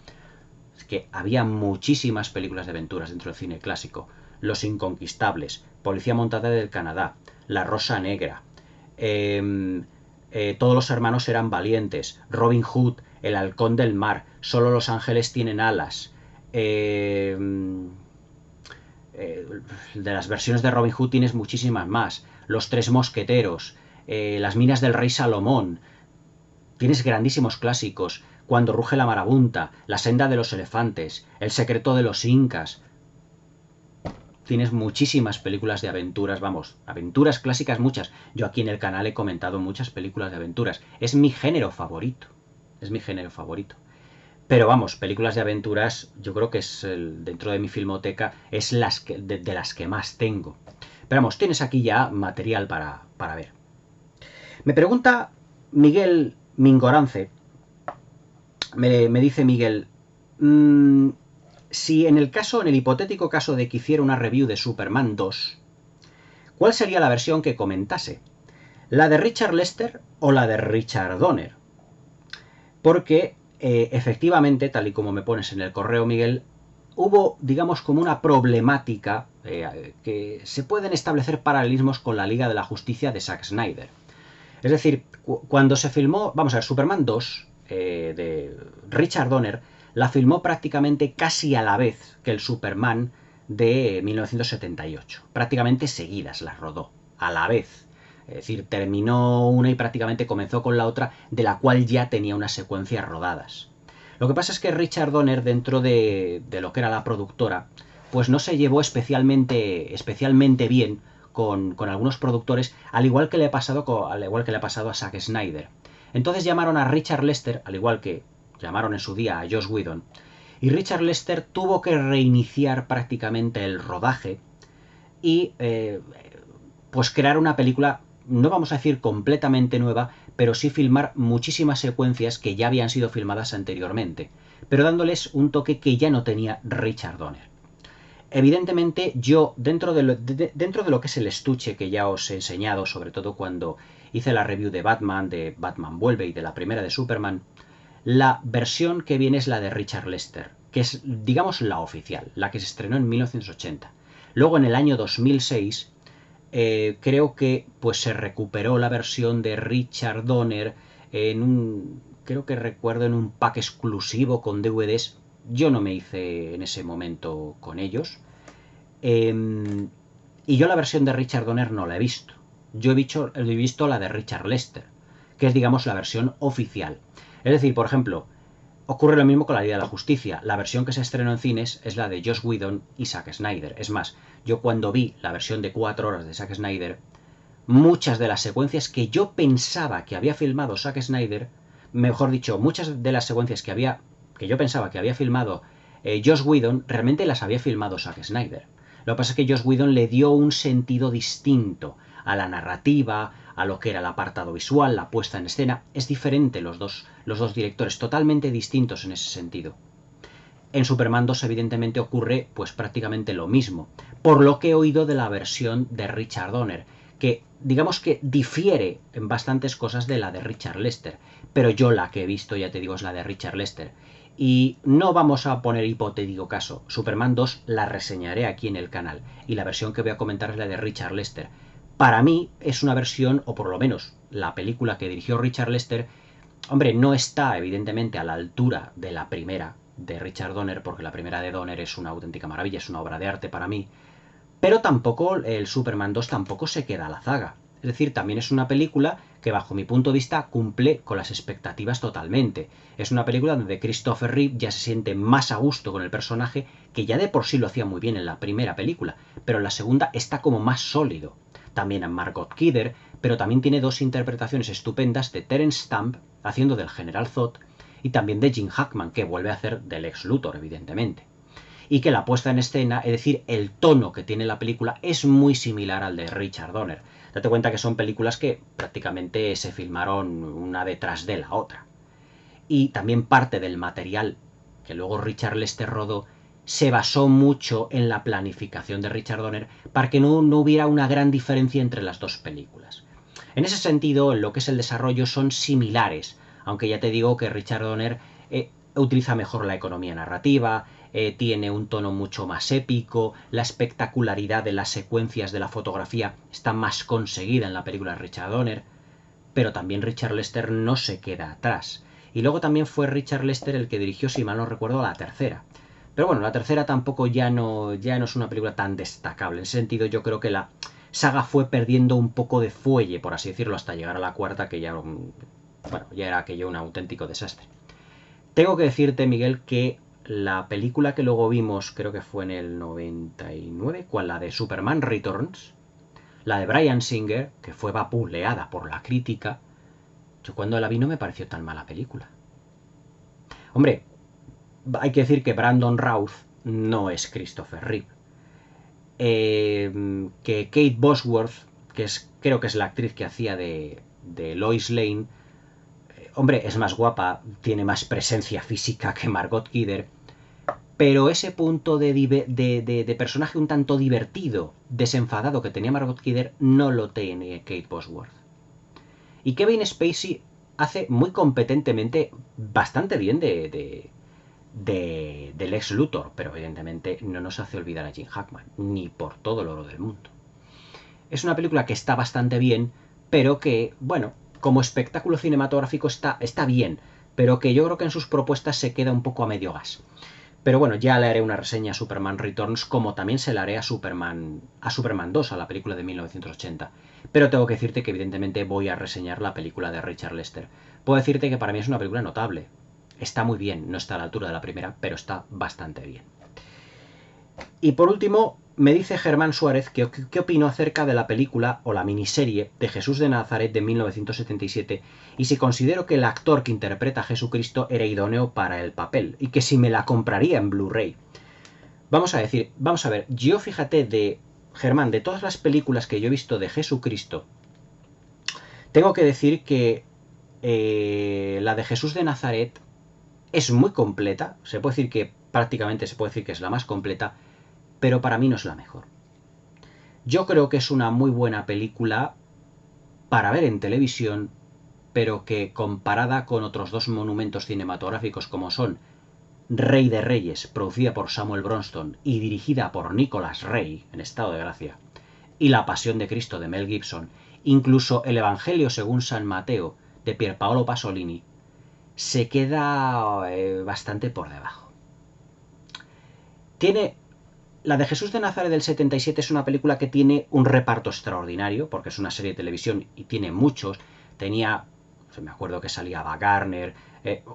Es que había muchísimas películas de aventuras dentro del cine clásico. Los inconquistables, Policía montada del Canadá, La Rosa Negra, Todos los hermanos eran valientes, Robin Hood, El halcón del mar, Solo los ángeles tienen alas. De las versiones de Robin Hood tienes muchísimas más. Los tres mosqueteros, Las minas del rey Salomón. Tienes grandísimos clásicos. Cuando ruge la marabunta, La senda de los elefantes, El secreto de los incas. Tienes muchísimas películas de aventuras, vamos, aventuras clásicas muchas. Yo aquí en el canal he comentado muchas películas de aventuras. Es mi género favorito. Es mi género favorito. Pero vamos, películas de aventuras, yo creo que es dentro de mi filmoteca, es de las que más tengo. Pero vamos, tienes aquí ya material para ver. Me pregunta Miguel Mingorance, me dice Miguel, si en el hipotético caso de que hiciera una review de Superman 2, ¿cuál sería la versión que comentase? ¿La de Richard Lester o la de Richard Donner? Porque efectivamente, tal y como me pones en el correo, Miguel, hubo, digamos, como una problemática que se pueden establecer paralelismos con la Liga de la Justicia de Zack Snyder. Es decir, cuando se filmó, vamos a ver, Superman 2 de Richard Donner, la filmó prácticamente casi a la vez que el Superman de 1978. Prácticamente seguidas las rodó, a la vez. Es decir, terminó una y prácticamente comenzó con la otra, de la cual ya tenía unas secuencias rodadas. Lo que pasa es que Richard Donner, dentro de lo que era la productora, pues no se llevó especialmente bien con algunos productores, al igual que le ha pasado a Zack Snyder. Entonces llamaron a Richard Lester, al igual que llamaron en su día a Joss Whedon, y Richard Lester tuvo que reiniciar prácticamente el rodaje y pues crear una película, no vamos a decir completamente nueva, pero sí filmar muchísimas secuencias que ya habían sido filmadas anteriormente, pero dándoles un toque que ya no tenía Richard Donner. Evidentemente, yo, dentro de lo que es el estuche que ya os he enseñado, sobre todo cuando hice la review de Batman Vuelve y de la primera de Superman, la versión que viene es la de Richard Lester, que es, digamos, la oficial, la que se estrenó en 1980. Luego, en el año 2006, creo que pues se recuperó la versión de Richard Donner creo que recuerdo en un pack exclusivo con DVDs. Yo no me hice en ese momento con ellos. Y yo la versión de Richard Donner no la he visto. Yo he visto la de Richard Lester, que es, digamos, la versión oficial. Es decir, por ejemplo, ocurre lo mismo con la Liga de la Justicia. La versión que se estrenó en cines es la de Joss Whedon y Zack Snyder. Es más, yo cuando vi la versión de 4 horas de Zack Snyder, muchas de las secuencias que yo pensaba que había filmado Zack Snyder, mejor dicho, muchas de las secuencias que yo pensaba que había filmado Joss Whedon, realmente las había filmado Zack Snyder. Lo que pasa es que Joss Whedon le dio un sentido distinto a la narrativa, a lo que era el apartado visual, la puesta en escena. Es diferente los dos directores, totalmente distintos en ese sentido. En Superman 2 evidentemente ocurre pues prácticamente lo mismo, por lo que he oído de la versión de Richard Donner, que digamos que difiere en bastantes cosas de la de Richard Lester, pero yo la que he visto, ya te digo, es la de Richard Lester. Y no vamos a poner hipotético caso, Superman 2 la reseñaré aquí en el canal, y la versión que voy a comentar es la de Richard Lester. Para mí es una versión, o por lo menos la película que dirigió Richard Lester, hombre, no está evidentemente a la altura de la primera de Richard Donner, porque la primera de Donner es una auténtica maravilla, es una obra de arte para mí, pero tampoco el Superman 2 tampoco se queda a la zaga. Es decir, también es una película que bajo mi punto de vista cumple con las expectativas totalmente. Es una película donde Christopher Reeve ya se siente más a gusto con el personaje, que ya de por sí lo hacía muy bien en la primera película, pero en la segunda está como más sólido. También a Margot Kidder, pero también tiene dos interpretaciones estupendas de Terence Stamp haciendo del General Zod y también de Jim Hackman, que vuelve a hacer del Lex Luthor, evidentemente. Y que la puesta en escena, es decir, el tono que tiene la película, es muy similar al de Richard Donner. Date cuenta que son películas que prácticamente se filmaron una detrás de la otra. Y también parte del material que luego Richard Lester rodó se basó mucho en la planificación de Richard Donner para que no hubiera una gran diferencia entre las dos películas. En ese sentido, en lo que es el desarrollo son similares, aunque ya te digo que Richard Donner utiliza mejor la economía narrativa, tiene un tono mucho más épico, la espectacularidad de las secuencias de la fotografía está más conseguida en la película de Richard Donner, pero también Richard Lester no se queda atrás. Y luego también fue Richard Lester el que dirigió, si mal no recuerdo, la tercera. Pero bueno, la tercera tampoco ya no es una película tan destacable. En ese sentido yo creo que la saga fue perdiendo un poco de fuelle, por así decirlo, hasta llegar a la cuarta, que ya, bueno, ya era aquello un auténtico desastre. Tengo que decirte, Miguel, que la película que luego vimos, creo que fue en el 99, ¿cuál? La de Superman Returns, la de Bryan Singer, que fue vapuleada por la crítica, yo cuando la vi no me pareció tan mala película. Hombre, hay que decir que Brandon Routh no es Christopher Reeve. Que Kate Bosworth, que creo que es la actriz que hacía de Lois Lane, hombre, es más guapa, tiene más presencia física que Margot Kidder, pero ese punto de personaje un tanto divertido, desenfadado que tenía Margot Kidder, no lo tiene Kate Bosworth. Y Kevin Spacey hace muy competentemente bastante bien de Lex Luthor, pero evidentemente no nos hace olvidar a Jim Hackman, ni por todo el oro del mundo. Es una película que está bastante bien, pero que, bueno, como espectáculo cinematográfico está bien, pero que yo creo que en sus propuestas se queda un poco a medio gas. Pero bueno, ya le haré una reseña a Superman Returns, como también se la haré a Superman 2, a la película de 1980. Pero tengo que decirte que evidentemente voy a reseñar la película de Richard Lester. Puedo decirte que para mí es una película notable. Está muy bien, no está a la altura de la primera, pero está bastante bien. Y por último, me dice Germán Suárez que qué opino acerca de la película o la miniserie de Jesús de Nazaret de 1977 y si considero que el actor que interpreta a Jesucristo era idóneo para el papel y que si me la compraría en Blu-ray. Vamos a ver, yo fíjate Germán, de todas las películas que yo he visto de Jesucristo, tengo que decir que la de Jesús de Nazaret es muy completa, se puede decir que prácticamente se puede decir que es la más completa, pero para mí no es la mejor. Yo creo que es una muy buena película para ver en televisión, pero que comparada con otros dos monumentos cinematográficos como son Rey de Reyes, producida por Samuel Bronston y dirigida por Nicholas Ray, en estado de gracia, y La Pasión de Cristo de Mel Gibson, incluso El Evangelio según San Mateo de Pierpaolo Pasolini, se queda bastante por debajo. La de Jesús de Nazaret del 77 es una película que tiene un reparto extraordinario, porque es una serie de televisión y tiene muchos. Me acuerdo que salía Ava Gardner,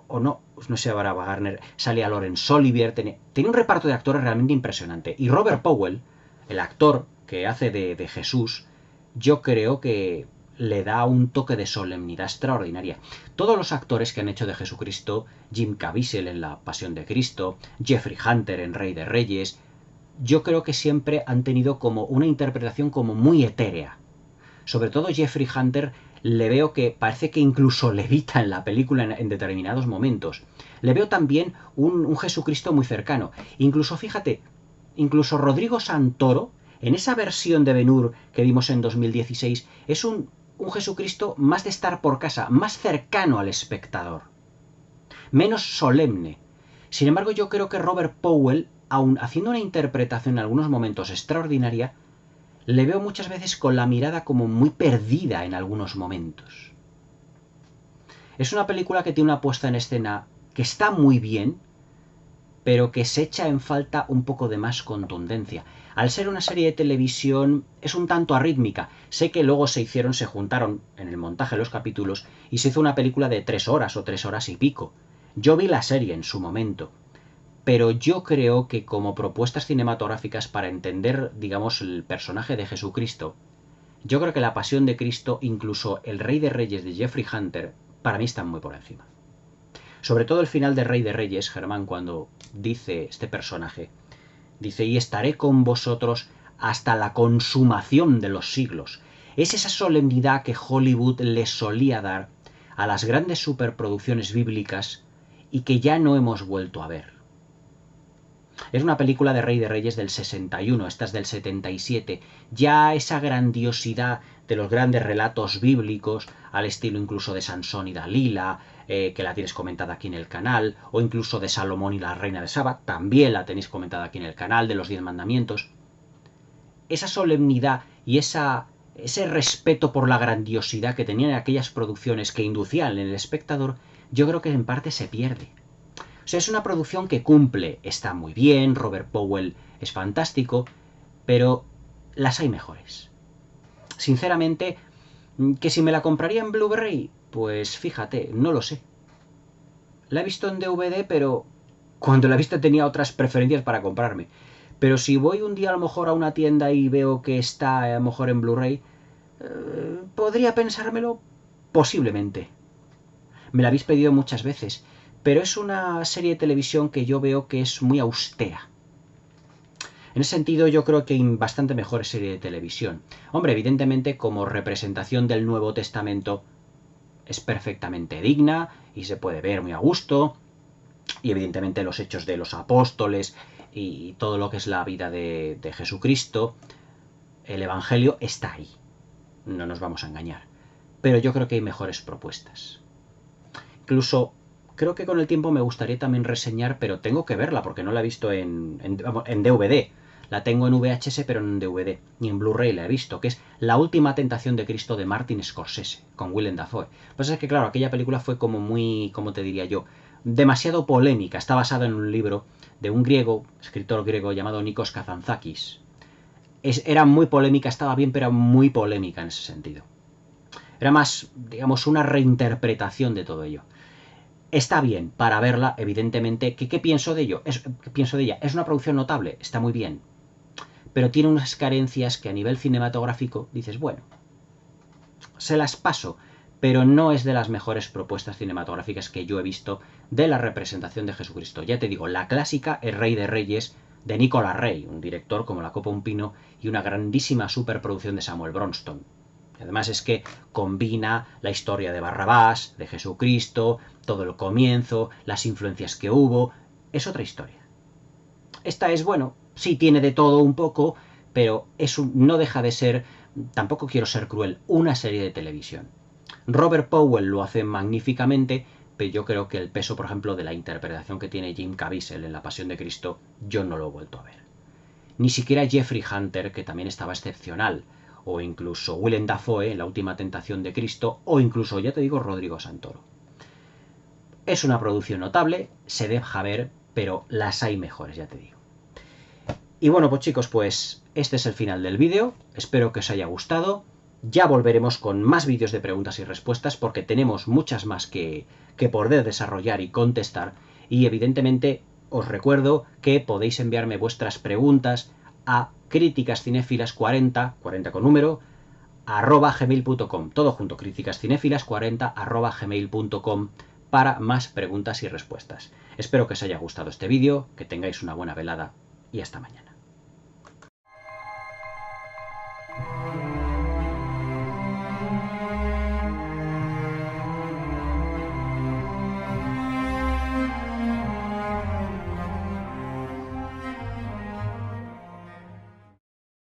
no sé ahora Ava Gardner, salía Laurence Olivier, tenía un reparto de actores realmente impresionante. Y Robert Powell, el actor que hace de Jesús, yo creo que le da un toque de solemnidad extraordinaria. Todos los actores que han hecho de Jesucristo, Jim Caviezel en La Pasión de Cristo, Jeffrey Hunter en Rey de Reyes, yo creo que siempre han tenido como una interpretación como muy etérea. Sobre todo Jeffrey Hunter, le veo que parece que incluso levita en la película en determinados momentos. Le veo también un Jesucristo muy cercano. Incluso, fíjate, incluso Rodrigo Santoro, en esa versión de Ben-Hur que vimos en 2016, es un Jesucristo más de estar por casa, más cercano al espectador, menos solemne. Sin embargo, yo creo que Robert Powell, aun haciendo una interpretación en algunos momentos extraordinaria, le veo muchas veces con la mirada como muy perdida en algunos momentos. Es una película que tiene una puesta en escena que está muy bien, pero que se echa en falta un poco de más contundencia. Al ser una serie de televisión es un tanto arrítmica. Sé que luego se juntaron en el montaje de los capítulos y se hizo una película de 3 horas o 3 horas y pico. Yo vi la serie en su momento, pero yo creo que como propuestas cinematográficas para entender, digamos, el personaje de Jesucristo, yo creo que La Pasión de Cristo, incluso El Rey de Reyes de Jeffrey Hunter, para mí están muy por encima. Sobre todo el final de Rey de Reyes, Germán, cuando dice este personaje, dice, y estaré con vosotros hasta la consumación de los siglos. Es esa solemnidad que Hollywood le solía dar a las grandes superproducciones bíblicas y que ya no hemos vuelto a ver. Es una película de Rey de Reyes del 61, esta es del 77. Ya esa grandiosidad de los grandes relatos bíblicos, al estilo incluso de Sansón y Dalila, que la tienes comentada aquí en el canal, o incluso de Salomón y la reina de Saba, también la tenéis comentada aquí en el canal, de los 10 mandamientos. Esa solemnidad y ese respeto por la grandiosidad que tenían aquellas producciones que inducían en el espectador, yo creo que en parte se pierde. O sea, es una producción que cumple, está muy bien, Robert Powell es fantástico, pero las hay mejores. Sinceramente, que si me la compraría en Blu-ray, pues fíjate, no lo sé. La he visto en DVD, pero cuando la he visto tenía otras preferencias para comprarme. Pero si voy un día a lo mejor a una tienda y veo que está a lo mejor en Blu-ray, podría pensármelo posiblemente. Me la habéis pedido muchas veces, pero es una serie de televisión que yo veo que es muy austera. En ese sentido, yo creo que hay bastante mejor serie de televisión. Hombre, evidentemente, como representación del Nuevo Testamento, es perfectamente digna y se puede ver muy a gusto. Y evidentemente los hechos de los apóstoles y todo lo que es la vida de Jesucristo, el Evangelio está ahí. No nos vamos a engañar. Pero yo creo que hay mejores propuestas. Incluso creo que con el tiempo me gustaría también reseñar, pero tengo que verla porque no la he visto en DVD. La tengo en VHS, pero en DVD. Ni en Blu-ray la he visto, que es La Última Tentación de Cristo de Martin Scorsese, con Willem Dafoe. Lo que pasa es que, claro, aquella película fue como muy, ¿cómo te diría yo?, demasiado polémica. Está basada en un libro de un escritor griego llamado Nikos Kazantzakis. Era muy polémica, estaba bien, pero muy polémica en ese sentido. Era más, digamos, una reinterpretación de todo ello. Está bien para verla, evidentemente. ¿Qué pienso de ello? ¿Qué pienso de ella? Es una producción notable, está muy bien. Pero tiene unas carencias que a nivel cinematográfico dices, bueno, se las paso, pero no es de las mejores propuestas cinematográficas que yo he visto de la representación de Jesucristo. Ya te digo, la clásica El Rey de Reyes de Nicolas Rey, un director como La Copa un Pino y una grandísima superproducción de Samuel Bronston. Además es que combina la historia de Barrabás, de Jesucristo, todo el comienzo, las influencias que hubo. Es otra historia. Esta es, bueno, sí tiene de todo un poco, pero no deja de ser, tampoco quiero ser cruel, una serie de televisión. Robert Powell lo hace magníficamente, pero yo creo que el peso, por ejemplo, de la interpretación que tiene Jim Caviezel en La Pasión de Cristo, yo no lo he vuelto a ver. Ni siquiera Jeffrey Hunter, que también estaba excepcional, o incluso Willem Dafoe en La Última Tentación de Cristo, o incluso, ya te digo, Rodrigo Santoro. Es una producción notable, se deja ver, pero las hay mejores, ya te digo. Y bueno, pues chicos, pues este es el final del vídeo, espero que os haya gustado. Ya volveremos con más vídeos de preguntas y respuestas porque tenemos muchas más que poder desarrollar y contestar. Y evidentemente os recuerdo que podéis enviarme vuestras preguntas a críticascinéfilas40, 40 con número, @gmail.com. Todo junto, críticascinéfilas40 @gmail.com para más preguntas y respuestas. Espero que os haya gustado este vídeo, que tengáis una buena velada y hasta mañana.